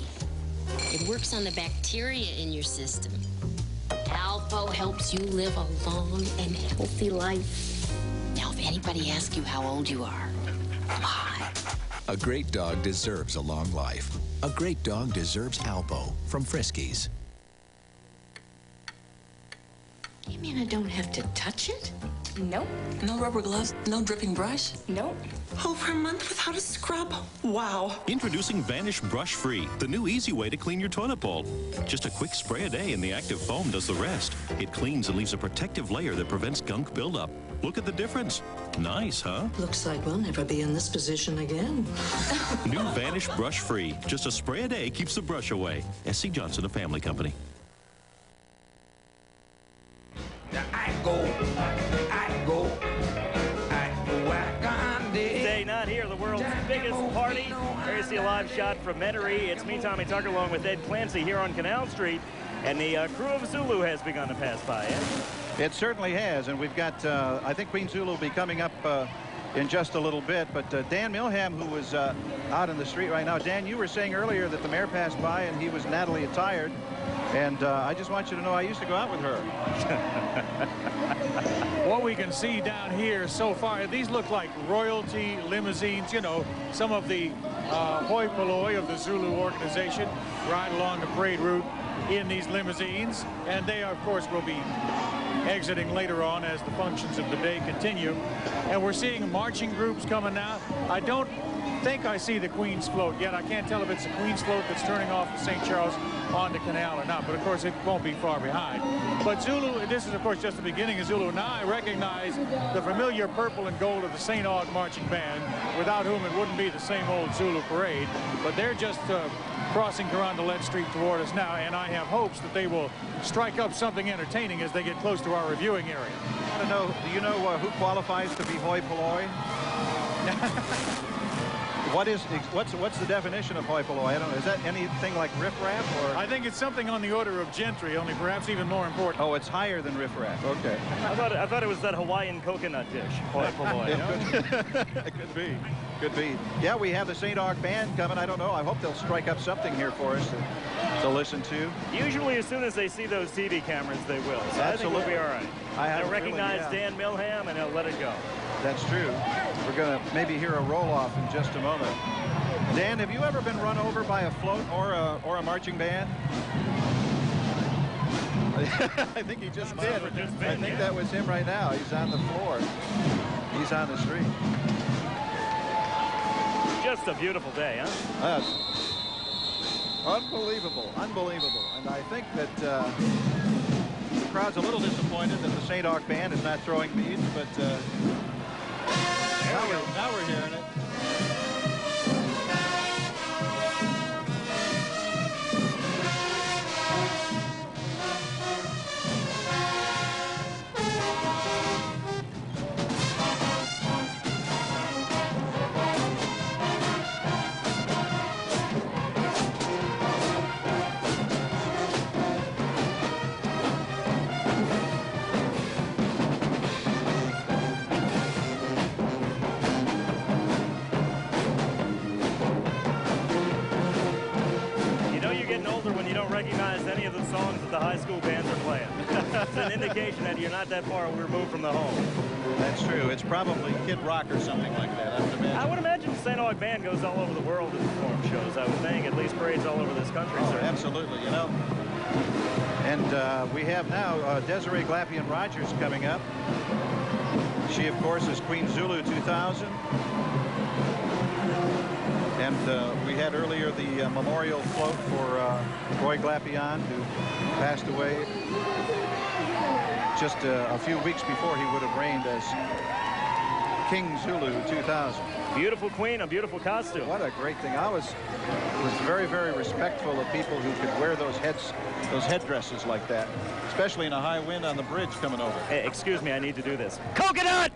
It works on the bacteria in your system. Alpo helps you live a long and healthy life. Now, if anybody asks you how old you are, lie. A great dog deserves a long life. A great dog deserves Alpo from Friskies. You mean I don't have to touch it? Nope. No rubber gloves, no dripping brush? Nope. Over a month without a scrub? Wow. Introducing Vanish Brush Free, the new easy way to clean your toilet bowl. Just a quick spray a day and the active foam does the rest. It cleans and leaves a protective layer that prevents gunk buildup. Look at the difference. Nice, huh? Looks like we'll never be in this position again. New Vanish Brush Free. Just a spray a day keeps the brush away. S.C. Johnson, a family company. Today, not here, the world's biggest party. There you see a live shot from Metairie. It's me, Tommy Tucker, along with Ed Clancy here on Canal Street. And the crew of Zulu has begun to pass by. It certainly has, and we've got, I think Queen Zulu will be coming up in just a little bit. But Dan Milham, who was out in the street right now. Dan, you were saying earlier that the mayor passed by and he was Natalie attired. And I just want you to know I used to go out with her. What we can see down here so far, these look like royalty limousines. You know, some of the hoi polloi of the Zulu organization ride along the parade route in these limousines. And they, of course, will be exiting later on as the functions of the day continue. And we're seeing marching groups coming now. I don't think I see the Queen's float yet. I can't tell if it's the Queen's float that's turning off the St. Charles on the canal or not, but of course it won't be far behind. But Zulu, this is of course just the beginning of Zulu. Now I recognize the familiar purple and gold of the St. Aug Marching Band, without whom it wouldn't be the same old Zulu parade. But they're just crossing Carondelet Street toward us now, and I have hopes that they will strike up something entertaining as they get close to our reviewing area. I want to know, do you know who qualifies to be hoi polloi? What's the definition of hoi polloi? I don't know. Is that anything like riffraff, or? I think it's something on the order of gentry, only perhaps even more important. Oh, it's higher than riffraff. Okay. I thought it was that Hawaiian coconut dish, hoi polloi. It could be. Could be. Yeah, we have the St. Aug Band coming. I don't know. I hope they'll strike up something here for us to listen to. Usually, as soon as they see those TV cameras, they will. So I think we'll be all right. They'll recognize Dan Milham, and they'll let it go. That's true. We're going to maybe hear a roll-off in just a moment. Dan, have you ever been run over by a float or a marching band? I think he just did. I think that was him right now. He's on the floor. He's on the street. Just a beautiful day, huh? That's unbelievable. Unbelievable. And I think that the crowd's a little disappointed that the St. Aug Band is not throwing beads, but Now we're hearing it. When you don't recognize any of the songs that the high school bands are playing. It's an indication that you're not that far removed from the home. That's true. It's probably Kid Rock or something like that, I would imagine St. Aug Band goes all over the world to perform shows. I would think at least parades all over this country. Oh, absolutely, you know. And we have now Desiree Glapian-Rogers coming up. She, of course, is Queen Zulu 2000. And we had earlier the memorial float for Roy Glapian, who passed away just a few weeks before he would have reigned as King Zulu 2000. Beautiful queen, a beautiful costume. What a great thing. I was very, very respectful of people who could wear those headdresses like that, especially in a high wind on the bridge coming over. Hey, excuse me, I need to do this. Coconut!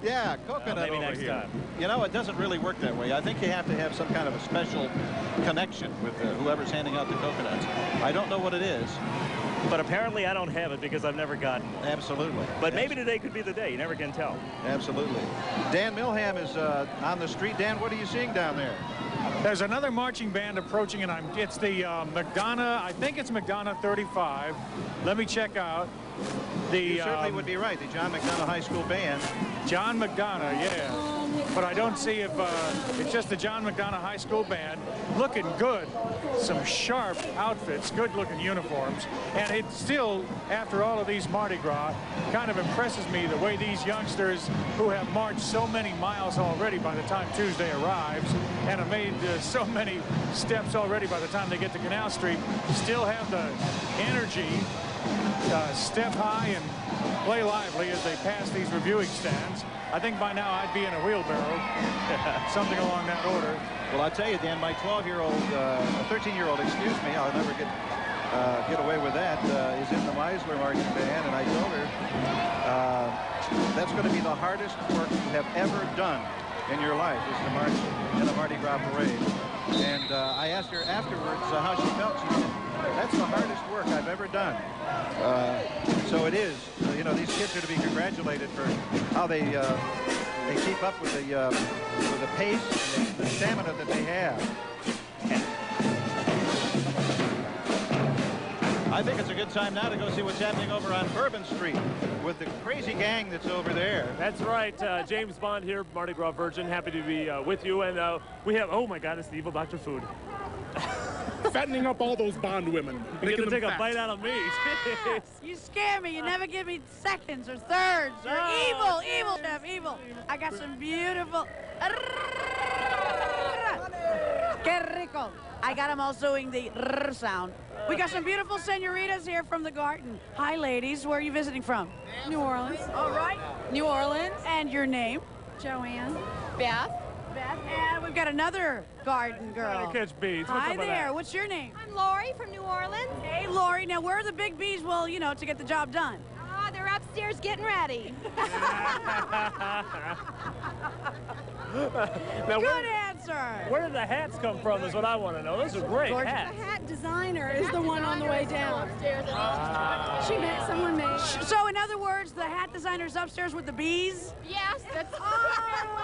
Yeah, coconut maybe over next here. time. You know, it doesn't really work that way. I think you have to have some kind of a special connection with whoever's handing out the coconuts. I don't know what it is. But apparently I don't have it because I've never gotten one. Absolutely. But maybe today could be the day. You never can tell. Absolutely. Dan Milham is on the street. Dan, what are you seeing down there? There's another marching band approaching, and it's the McDonough, I think it's McDonough 35. Let me check out. You certainly would be right, the John McDonough High School Band. John McDonough, yeah. But I don't see if it's just the John McDonough High School Band. Looking good. Some sharp outfits, good-looking uniforms. And it still, after all of these Mardi Gras, kind of impresses me the way these youngsters who have marched so many miles already by the time Tuesday arrives and have made so many steps already by the time they get to Canal Street, still have the energy, step high and play lively as they pass these reviewing stands. I think by now I'd be in a wheelbarrow, something along that order. Well, I tell you, Dan, my 12-year-old, 13-year-old, excuse me, I'll never get away with that, is in the Meisler marching band, and I told her that's going to be the hardest work you have ever done in your life, is to march in a Mardi Gras parade. And I asked her afterwards how she felt. She said, that's the hardest work I've ever done. So it is. You know, these kids are to be congratulated for how they keep up with the pace and the stamina that they have. I think it's a good time now to go see what's happening over on Bourbon Street with the crazy gang that's over there. That's right. James Bond here, Mardi Gras Virgin. Happy to be with you. And we have, oh my God, it's the evil Dr. Food. Fattening up all those Bond women. You're going to take a bite out of me. You scare me. You never give me seconds or thirds. You're evil, evil, Chef, evil. I got some beautiful... Que rico. I got them all doing the rrr sound. We got some beautiful senoritas here from the garden. Hi, ladies. Where are you visiting from? New Orleans. All right. New Orleans. And your name? Joanne. Beth. Beth. And we've got another garden girl. Trying to catch bees. What's Hi up with there. that? What's your name? I'm Lori from New Orleans. Hey, Lori. Now, where are the big bees? Well, you know, to get the job done. They're upstairs getting ready. Now, Good answer. Where did the hats come from is what I want to know. Those are great hats. The hat designer is the one on the way down. Someone made. So, in other words, the hat designer's upstairs with the bees? Yes, that's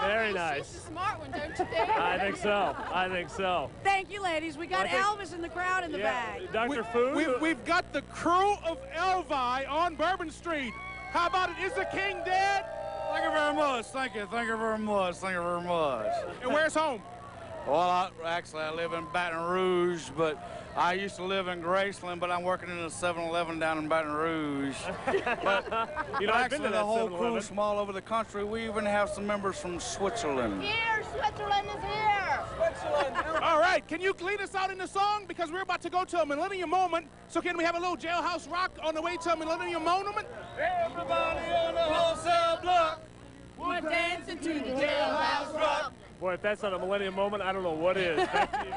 Very nice. She's a smart one, don't you think? I think so. I think so. Thank you, ladies. We got Elvis in the crowd in the bag. Dr. Food? We've got the crew of Elvi on Bourbon Street. How about it? Is the king dead? Thank you very much. Thank you. Thank you very much. Thank you very much. And where's home? Well, actually, I live in Baton Rouge, but I used to live in Graceland, but I'm working in a 7-Eleven down in Baton Rouge. But you know, I've actually, been to the that whole 7-Eleven. crew's from all over the country. We even have some members from Switzerland. Here, Switzerland is here. Switzerland. All right, can you lead us out in the song? Because we're about to go to a millennium moment. So can we have a little jailhouse rock on the way to a millennium moment? Everybody on the wholesale block. We're Boy, if that's not a millennium moment, I don't know what is. Back to you.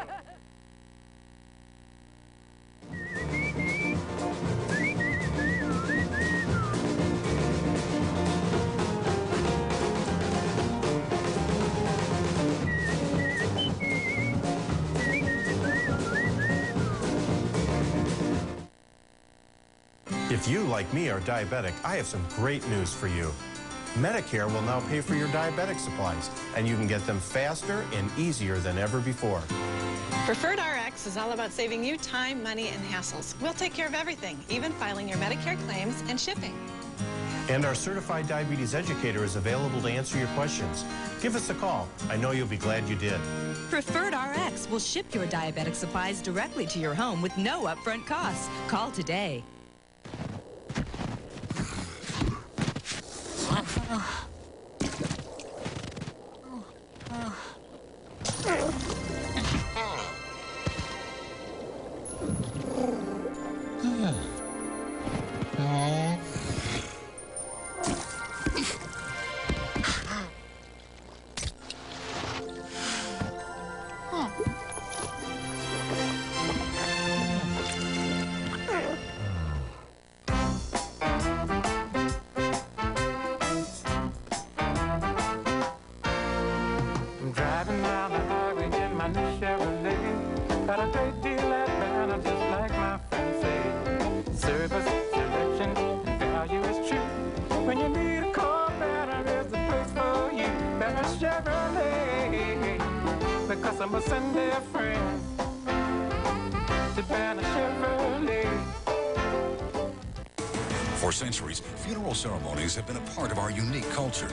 If you, like me, are diabetic, I have some great news for you. Medicare will now pay for your diabetic supplies, and you can get them faster and easier than ever before. Preferred RX is all about saving you time, money, and hassles. We'll take care of everything, even filing your Medicare claims and shipping. And our certified diabetes educator is available to answer your questions. Give us a call. I know you'll be glad you did. Preferred RX will ship your diabetic supplies directly to your home with no upfront costs. Call today. Because I'm a Sunday friend to Banner Chevrolet. For centuries, funeral ceremonies have been a part of our unique culture.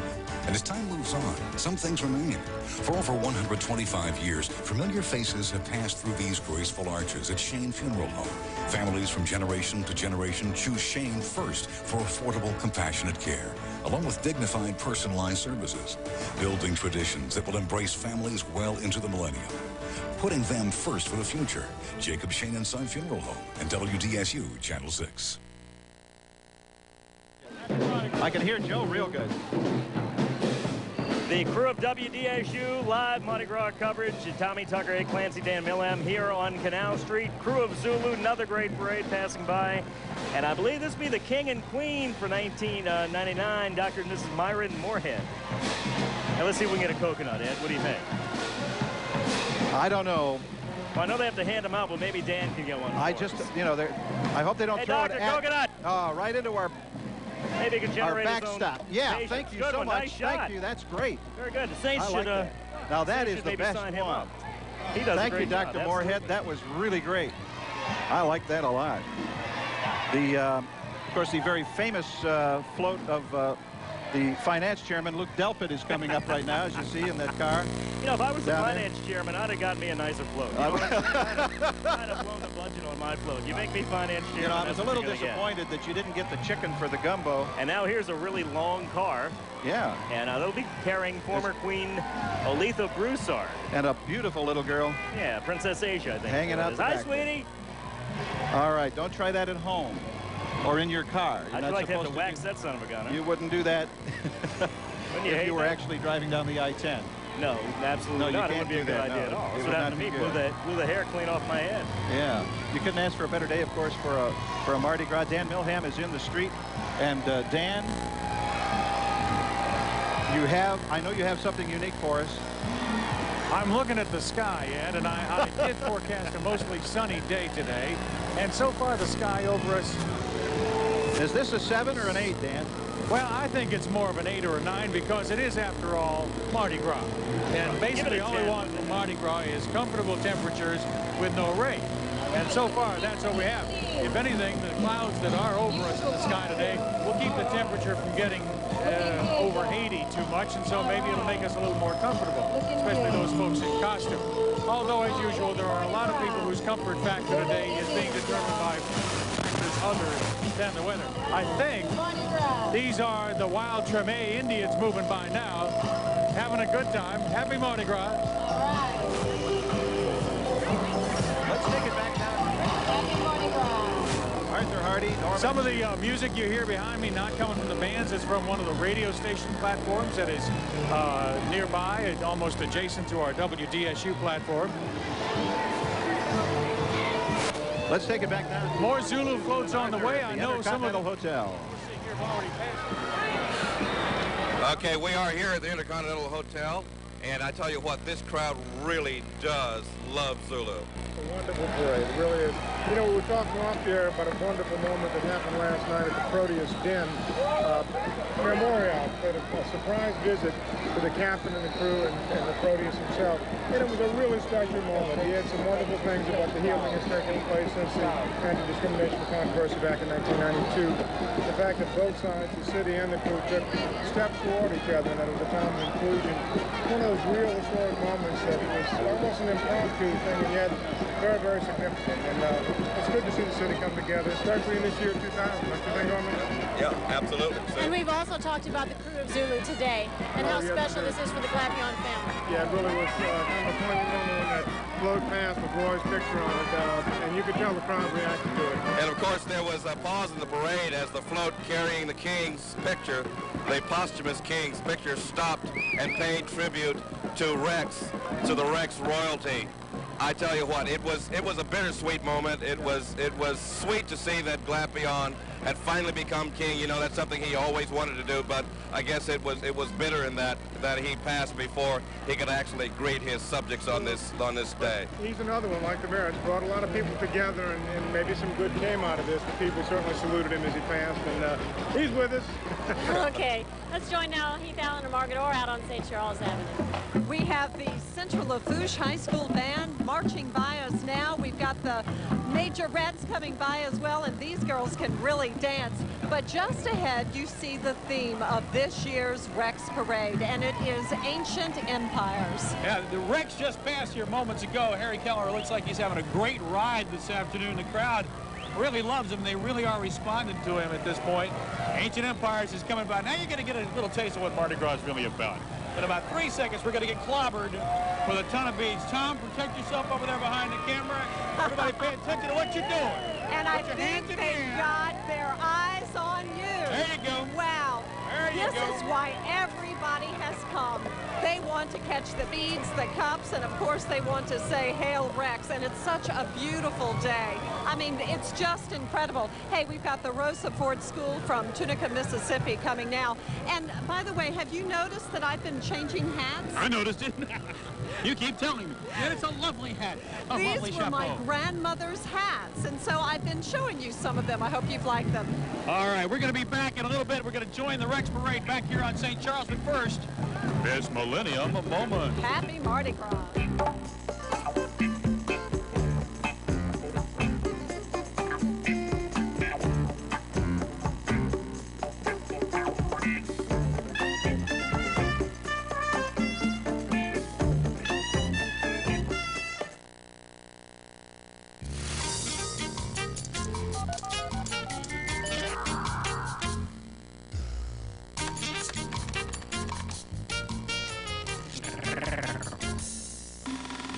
And as time moves on, some things remain. For over 125 years, familiar faces have passed through these graceful arches at Shane Funeral Home. Families from generation to generation choose Shane first for affordable, compassionate care, along with dignified, personalized services, building traditions that will embrace families well into the millennium. Putting them first for the future. Jacob Shane & Son Funeral Home and WDSU Channel 6. I can hear Joe real good. The crew of WDSU live Mardi Gras coverage. Tommy Tucker, Ed Clancy, Dan Milham here on Canal Street. Crew of Zulu, another great parade passing by. And I believe this will be the king and queen for 1999, Dr. and Mrs. Myron Moorhead. Now let's see if we can get a coconut, Ed. What do you think? I don't know. Well, I know they have to hand them out, but maybe Dan can get one. I just, you know, I hope they don't throw Dr. it at, coconut! right into our Maybe he can generate his own backstop. Yeah, patience. thank you Good so one. much. Nice shot. Thank you. That's great. Very good. The Saints I should. like that. Now that is the maybe best sign him one. up. He does Thank a great you, Dr. job. Moorhead. Absolutely. That was really great. I like that a lot. The, of course, the very famous float of the finance chairman, Luke Delpit, is coming up right now, as you see in that car. You know, if I was the down finance chairman, I'd have gotten me a nicer float. You know what I'm saying? I'd have blown the budget on my float. You make me finance chairman. You know, I was that's a what little you're gonna disappointed that you didn't get the chicken for the gumbo. And now here's a really long car. Yeah. And they'll be carrying former Queen Oletha Broussard. And a beautiful little girl. Yeah, Princess Asia, I think. Hanging out the Hi, back sweetie. All right, don't try that at home or in your car. You're I'd not like to have supposed to wax that son of a gun. Huh? You wouldn't do that you if hate you were that? actually driving down the I-10. No, absolutely No, you not. It can't would be a do good that, idea no. at all. It That's would what not happened to be me. good. Blew the hair clean off my head. Yeah, you couldn't ask for a better day, of course, for a Mardi Gras. Dan Milham is in the street, and Dan, I know you have something unique for us. I'm looking at the sky, Ed, and I did forecast a mostly sunny day today, and so far the sky over us. Is this a 7 or an 8, Dan? Well, I think it's more of an 8 or a 9 because it is, after all, Mardi Gras. And basically all we want from Mardi Gras is comfortable temperatures with no rain. And so far, that's what we have. If anything, the clouds that are over us in the sky today will keep the temperature from getting over 80 too much, and so maybe it'll make us a little more comfortable, especially those folks in costume. Although, as usual, there are a lot of people whose comfort factor today is being determined by factors other than the weather. I think these are the Wild Treme Indians moving by now, having a good time. Happy Mardi Gras. Let's take it back down. Happy Mardi Gras. All Arthur Hardy, Norman. Some of the music you hear behind me not coming from the bands is from one of the radio station platforms that is nearby, almost adjacent to our WDSU platform. Let's take it back down. More Zulu floats on the way. I know some of the hotel. Okay, we are here at the Intercontinental Hotel, and I tell you what, this crowd really does love Zulu. It's a wonderful parade, it really is. You know, we were talking off there about a wonderful moment that happened last night at the Proteus Den Memorial. Paid a surprise visit to the captain and the crew and the Proteus himself. And it was a really special moment. He had some wonderful things about the healing that's taken place since the anti-discrimination controversy back in 1992. The fact that both sides, the city and the crew, took steps toward each other, and that it was a time of inclusion. One of those real historic moments that was almost an impromptu thing, and yet very, very significant. And it's good to see the city come together, especially in this year 2000. Don't you think, Norman? Yeah, absolutely. And we've also talked about the crew of Zulu today and how special this is for the Glapion family. Yeah, it really was kind of a poignant moment when that float passed with Roy's picture on it, and you could tell the crowd reacted to it. And of course, there was a pause in the parade as the float carrying the King's picture, the posthumous King's picture, stopped and paid tribute to Rex, to the Rex royalty. I tell you what, it was a bittersweet moment. It was sweet to see that Glapion had finally become king. You know, that's something he always wanted to do, but I guess it was bitter in that he passed before he could actually greet his subjects on this day. He's another one like the mayor. It's brought a lot of people together, and maybe some good came out of this. The people certainly saluted him as he passed, and he's with us. Okay, let's join now Heath Allen and Margaret Orr out on St. Charles Avenue. We have the Central Lafourche High School Band marching by us now. We've got the Majorettes coming by as well, and these girls can really dance. But just ahead, you see the theme of this year's Rex Parade, and it is Ancient Empires. Yeah, the Rex just passed here moments ago. Harry Keller looks like he's having a great ride this afternoon. The crowd really loves him. They really are responding to him at this point. Ancient Empires is coming by. Now you're going to get a little taste of what Mardi Gras is really about. In about 3 seconds, we're going to get clobbered with a ton of beads. Tom, protect yourself over there behind the camera. Everybody pay attention to what you're doing. And I think they've got their eyes on you. There you go. Wow. There you go. This is why everybody has come. They want to catch the beads, the cups, and of course they want to say Hail Rex, and it's such a beautiful day. I mean, it's just incredible. Hey, we've got the Rosa Ford School from Tunica, Mississippi coming now. And by the way, have you noticed that I've been changing hats? I noticed it. You keep telling me. And it's a lovely hat. A These lovely were chapeau. my grandmother's hats, and so I've been showing you some of them. I hope you've liked them. All right, we're going to be back in a little bit. We're going to join the Rex Parade back here on St. Charles. But first, this Millennium Moment. Happy Mardi Gras.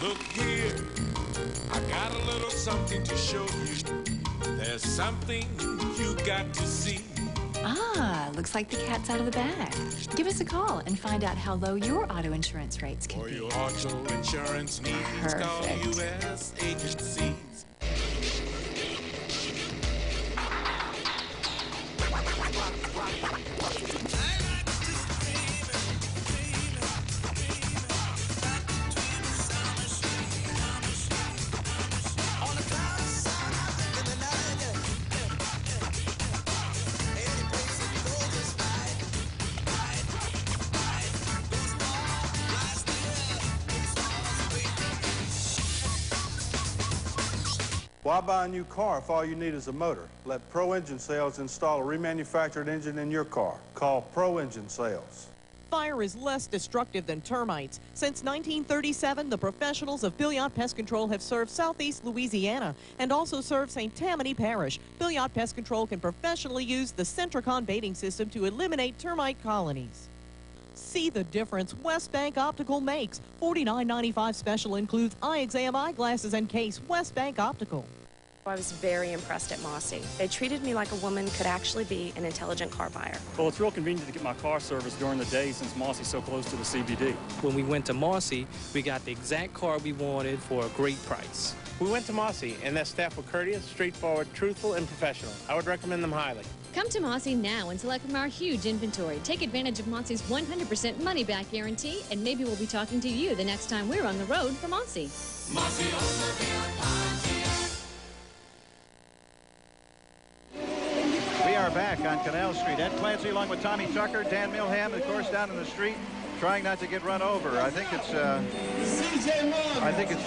Look here, I got a little something to show you. There's something you got to see. Ah, looks like the cat's out of the bag. Give us a call and find out how low your auto insurance rates can For be. your auto insurance needs, call Perfect. U.S. agencies. Why buy a new car if all you need is a motor? Let Pro Engine Sales install a remanufactured engine in your car. Call Pro Engine Sales. Fire is less destructive than termites. Since 1937, the professionals of Billiot Pest Control have served southeast Louisiana and also serve St. Tammany Parish. Billiot Pest Control can professionally use the Centricon baiting system to eliminate termite colonies. See the difference West Bank Optical makes. $49.95 special includes eye exam, eyeglasses, and case. West Bank Optical. I was very impressed at Mossy. They treated me like a woman could actually be an intelligent car buyer. Well, it's real convenient to get my car serviced during the day since Mossy's so close to the CBD. When we went to Mossy, we got the exact car we wanted for a great price. We went to Mossy, and their staff were courteous, straightforward, truthful, and professional. I would recommend them highly. Come to Mossy now and select from our huge inventory. Take advantage of Mossy's 100% money-back guarantee, and maybe we'll be talking to you the next time we're on the road for Mossy. Mossy Automobile Pontiac. We are back on Canal Street. Ed Clancy along with Tommy Tucker, Dan Milham, of course, down in the street, trying not to get run over. I think it's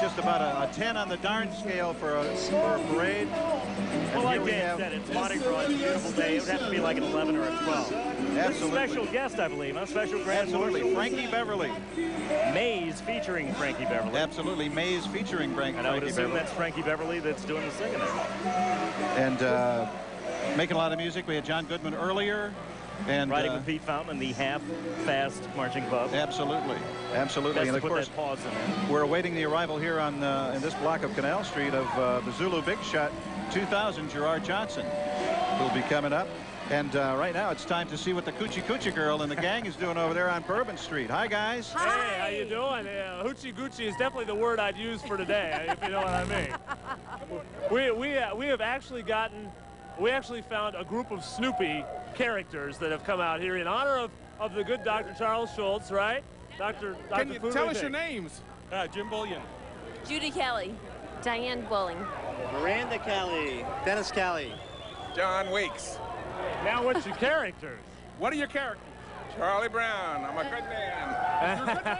just about a 10 on the darn scale for a parade. Well, like Dan said, it's Mardi Gras. It's a beautiful day. It would have to be like an 11 or a 12. Absolutely. Special guest, I believe, huh? Special Grand Absolutely. Marshal. Frankie Beverly. Maze featuring Frankie Beverly. Absolutely. Maze featuring Frankie Beverly. And I would assume that's Frankie Beverly that's doing the singing there. And making a lot of music. We had John Goodman earlier. And riding with Pete Fountain, the half-fast marching club. Absolutely, absolutely. And of course, that pause in there. We're awaiting the arrival here on in this block of Canal Street of the Zulu Big Shot 2000, Gerard Johnson, who'll be coming up. And right now, it's time to see what the Coochie Coochie Girl and the gang is doing over there on Bourbon Street. Hi, guys. Hi. Hey, how you doing? Hoochie Goochie is definitely the word I'd use for today, if you know what I mean. We have actually gotten. We actually found a group of Snoopy characters that have come out here in honor of the good Dr. Charles Schultz, right? Dr. Can you tell us your names? Jim Bullion. Judy Kelly. Diane Bulling. Miranda Kelly. Dennis Kelly. John Weeks. Now what's your characters? What are your characters? Charlie Brown. I'm a good man. You're a good man.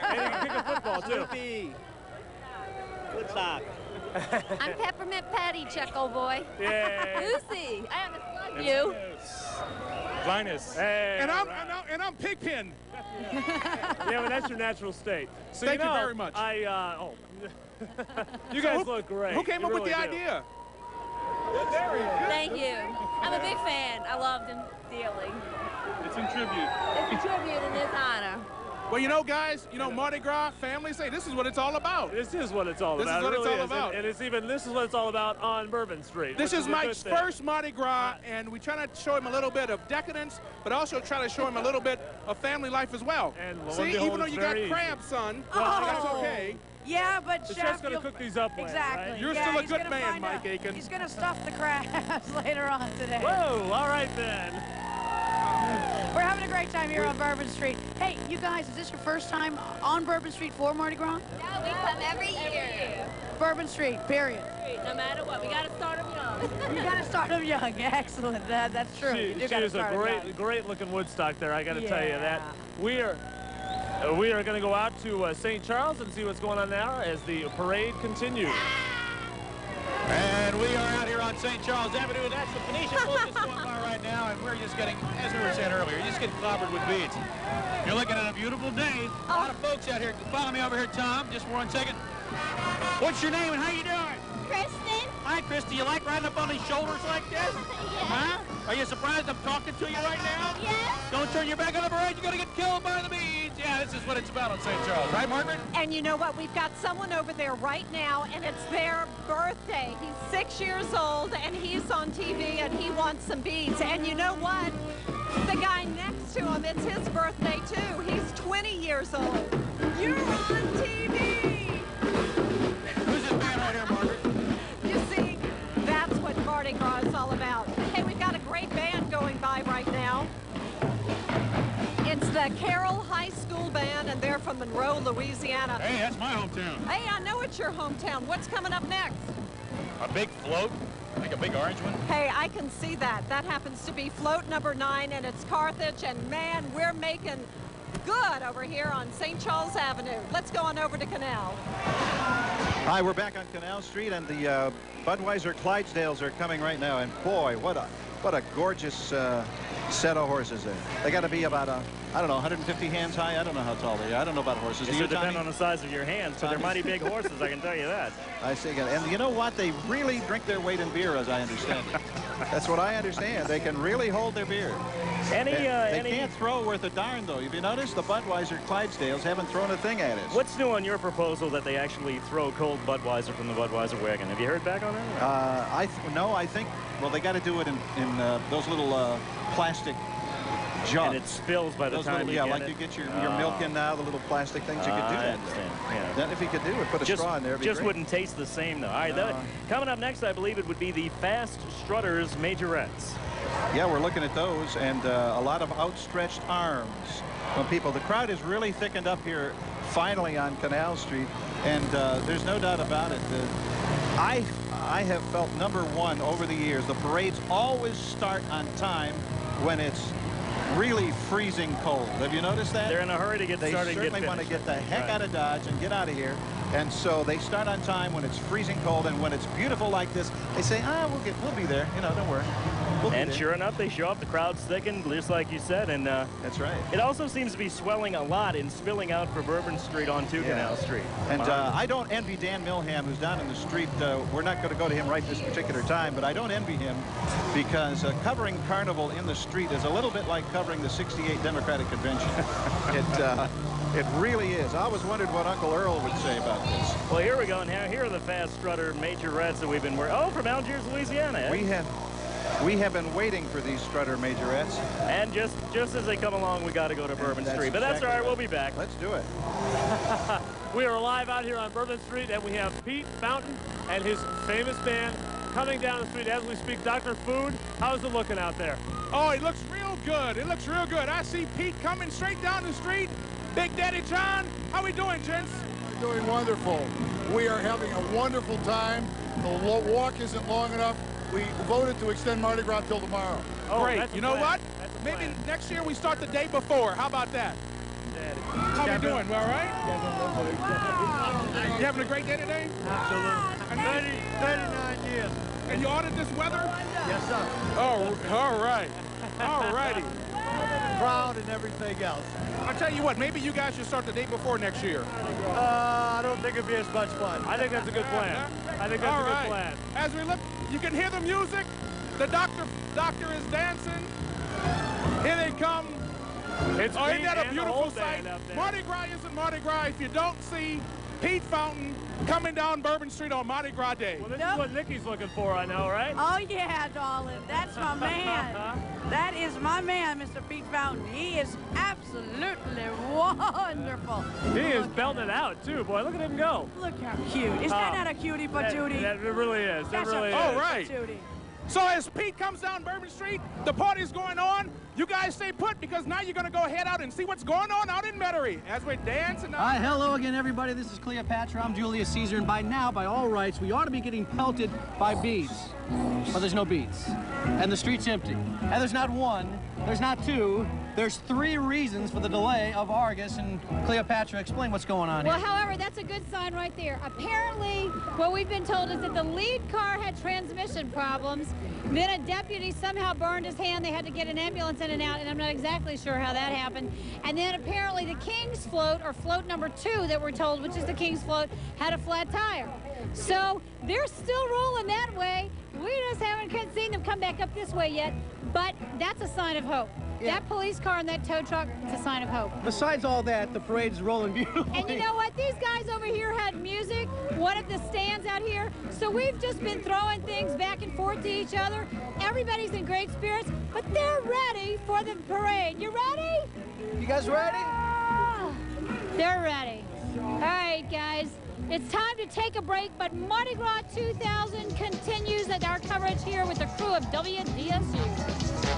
And you can kick a football, too. Snoopy. Woodstock. I'm Peppermint Patty, Chuck, old boy. Yeah. Lucy, I haven't slugged you. Linus. Hey, and I'm Pigpen. Yeah, but that's your natural state. So, Thank you very much. You guys look great. Who came up with the idea? Very good. Thank you. I'm a big fan. I loved him dearly. It's in tribute. It's a tribute in his honor. Well, you know, guys, Mardi Gras families say this is what it's all about. This is what it's all about. This is what it's all about. And this is what it's all about on Bourbon Street. This is Mike's first Mardi Gras, and we try to show him a little bit of decadence, but also try to show him a little bit of family life as well. And see, even though you got crabs, son, that's okay. Yeah, but the Chef, chef's going to cook these up later, exactly. right? You're still a good man, Mike Aiken. He's going to stuff the crabs later on today. Whoa, all right then. We're having a great time here on Bourbon Street. Hey, you guys, is this your first time on Bourbon Street for Mardi Gras? No, we come every year. Bourbon Street, period. No matter what, we got to start them young. You got to start them young. Excellent. That's true. She is a great looking Woodstock there, I got to tell you that. We are going to go out to St. Charles and see what's going on now as the parade continues. And we are out here on St. Charles Avenue. That's the Phoenician boat that's going by right now, and we're just getting, as we were saying earlier, just getting clobbered with beads. You're looking at a beautiful day. A lot of folks out here. Follow me over here, Tom. Just 1 second. What's your name and how you doing? Kristen. Hi, Christy. You like riding up on these shoulders like this? Yeah. Huh? Are you surprised I'm talking to you right now? Yes. Don't turn your back on the parade. You're going to get killed by the beads. Yeah, this is what it's about on St. Charles. Right, Margaret? And you know what? We've got someone over there right now, and it's their birthday. He's 6 years old, and he's on TV, and he wants some beads. And you know what? The guy next to him, it's his birthday, too. He's 20 years old. You're on TV. Who's this man right here, Margaret? You see, that's what Mardi Gras is all about. Hey, we've got a great band going by right now. It's the Carroll High School Band, and they're from Monroe, Louisiana. Hey, that's my hometown. Hey, I know it's your hometown. What's coming up next? A big float, like a big orange one. Hey, I can see that. That happens to be float number 9, and it's Carthage, and man, we're making good over here on St. Charles Avenue. Let's go on over to Canal. Hi, we're back on Canal Street, and the Budweiser Clydesdales are coming right now, and boy, what a gorgeous set of horses there. They got to be about, I don't know, 150 hands high. I don't know how tall they are. I don't know about horses. It should depend on the size of your hands, but they're mighty big horses, I can tell you that. I see. And you know what? They really drink their weight in beer, as I understand it. That's what I understand. They can really hold their beer. They can't throw worth a darn, though. Have you noticed? The Budweiser Clydesdales haven't thrown a thing at us. What's new on your proposal that they actually throw cold Budweiser from the Budweiser wagon? Have you heard back on that? No, I think, well, they got to do it in those little plastic jugs. And it spills by the time you get like it. you get your milk in now, the little plastic things. You could do I that. understand. Yeah. Then if you could do it, put a straw in there. Just wouldn't taste the same, though. All right, coming up next, I believe it would be the Fast Strutters Majorettes. Yeah, we're looking at those, and a lot of outstretched arms from people. The crowd is really thickened up here, finally, on Canal Street, and there's no doubt about it. I have felt, number one, over the years, the parades always start on time when it's really freezing cold. Have you noticed that? They're in a hurry to get started and get They certainly want to finished. get the heck out of Dodge and get out of here. And so they start on time when it's freezing cold, and when it's beautiful like this, they say, we'll be there. You know, don't worry. We'll be And there. sure enough, they show up. The crowd's thickened, just like you said. And that's right. It also seems to be swelling a lot and spilling out for Bourbon Street onto Canal Street. And I don't envy Dan Milham, who's down in the street. We're not going to go to him right this particular time, but I don't envy him because covering Carnival in the street is a little bit like covering the '68 Democratic Convention. It really is. I always wondered what Uncle Earl would say about this. Well, here we go. Now, here are the Fast Strutter Majorettes that we've been working. Oh, from Algiers, Louisiana. Eh? We have been waiting for these Strutter Majorettes. And just as they come along, we got to go to Bourbon Street. But that's all right. We'll be back. Let's do it. We are live out here on Bourbon Street, and we have Pete Fountain and his famous band coming down the street as we speak. Dr. Food, how's it looking out there? Oh, it looks real good. It looks real good. I see Pete coming straight down the street. Big Daddy John, how we doing, gents? We're doing wonderful. We are having a wonderful time. The walk isn't long enough. We voted to extend Mardi Gras till tomorrow. Oh, great. You know what? Maybe next year we start the day before. How about that? How we doing? All right? You having a great day today? Absolutely. 39 years. And you ordered this weather? Yes, sir. Oh, all right. All righty. Crowd and everything else. I'll tell you what, maybe you guys should start the day before next year. I don't think it'd be as much fun. I think that's a good plan. I think that's a good plan. As we look, you can hear the music. The doctor is dancing. Here they come. It's isn't that a Pete beautiful and the whole sight? band up there. Mardi Gras isn't Mardi Gras if you don't see Pete Fountain coming down Bourbon Street on Mardi Gras Day. Well, this is what Nikki's looking for, I know, right? Oh, yeah, darling. That's my man. That is my man, Mr. Pete Fountain. He is absolutely wonderful. He is belting it out, too. Boy, look at him go. Look how cute. Is that not a cutie patootie? That really is. That's It really a is. All right. So as Pete comes down Bourbon Street, the party's going on. You guys stay put because now you're going to go head out and see what's going on out in Metairie as we're dancing. Hi, hello again, everybody. This is Cleopatra. I'm Julius Caesar, and by now, by all rights, we ought to be getting pelted by beads. But there's no beads. And the street's empty. And there's not one, there's not two, there's 3 reasons for the delay of Argus. And Cleopatra, explain what's going on Well, here. however, that's a good sign right there. Apparently, what we've been told is that the lead car had transmission problems. Then a deputy somehow burned his hand. They had to get an ambulance in and out, and I'm not exactly sure how that happened. And then apparently the King's float, or float number 2 that we're told, which is the King's float, had a flat tire. So they're still rolling that way. We just haven't seen them come back up this way yet, but that's a sign of hope. Yeah. That police car and that tow truck, it's a sign of hope. Besides all that, the parade's rolling beautifully. And you know what? These guys over here had music, one of the stands out here. So we've just been throwing things back and forth to each other. Everybody's in great spirits, but they're ready for the parade. You ready? You guys ready? They're ready. All right, guys. It's time to take a break, but Mardi Gras 2000 continues at our coverage here with the crew of WDSU.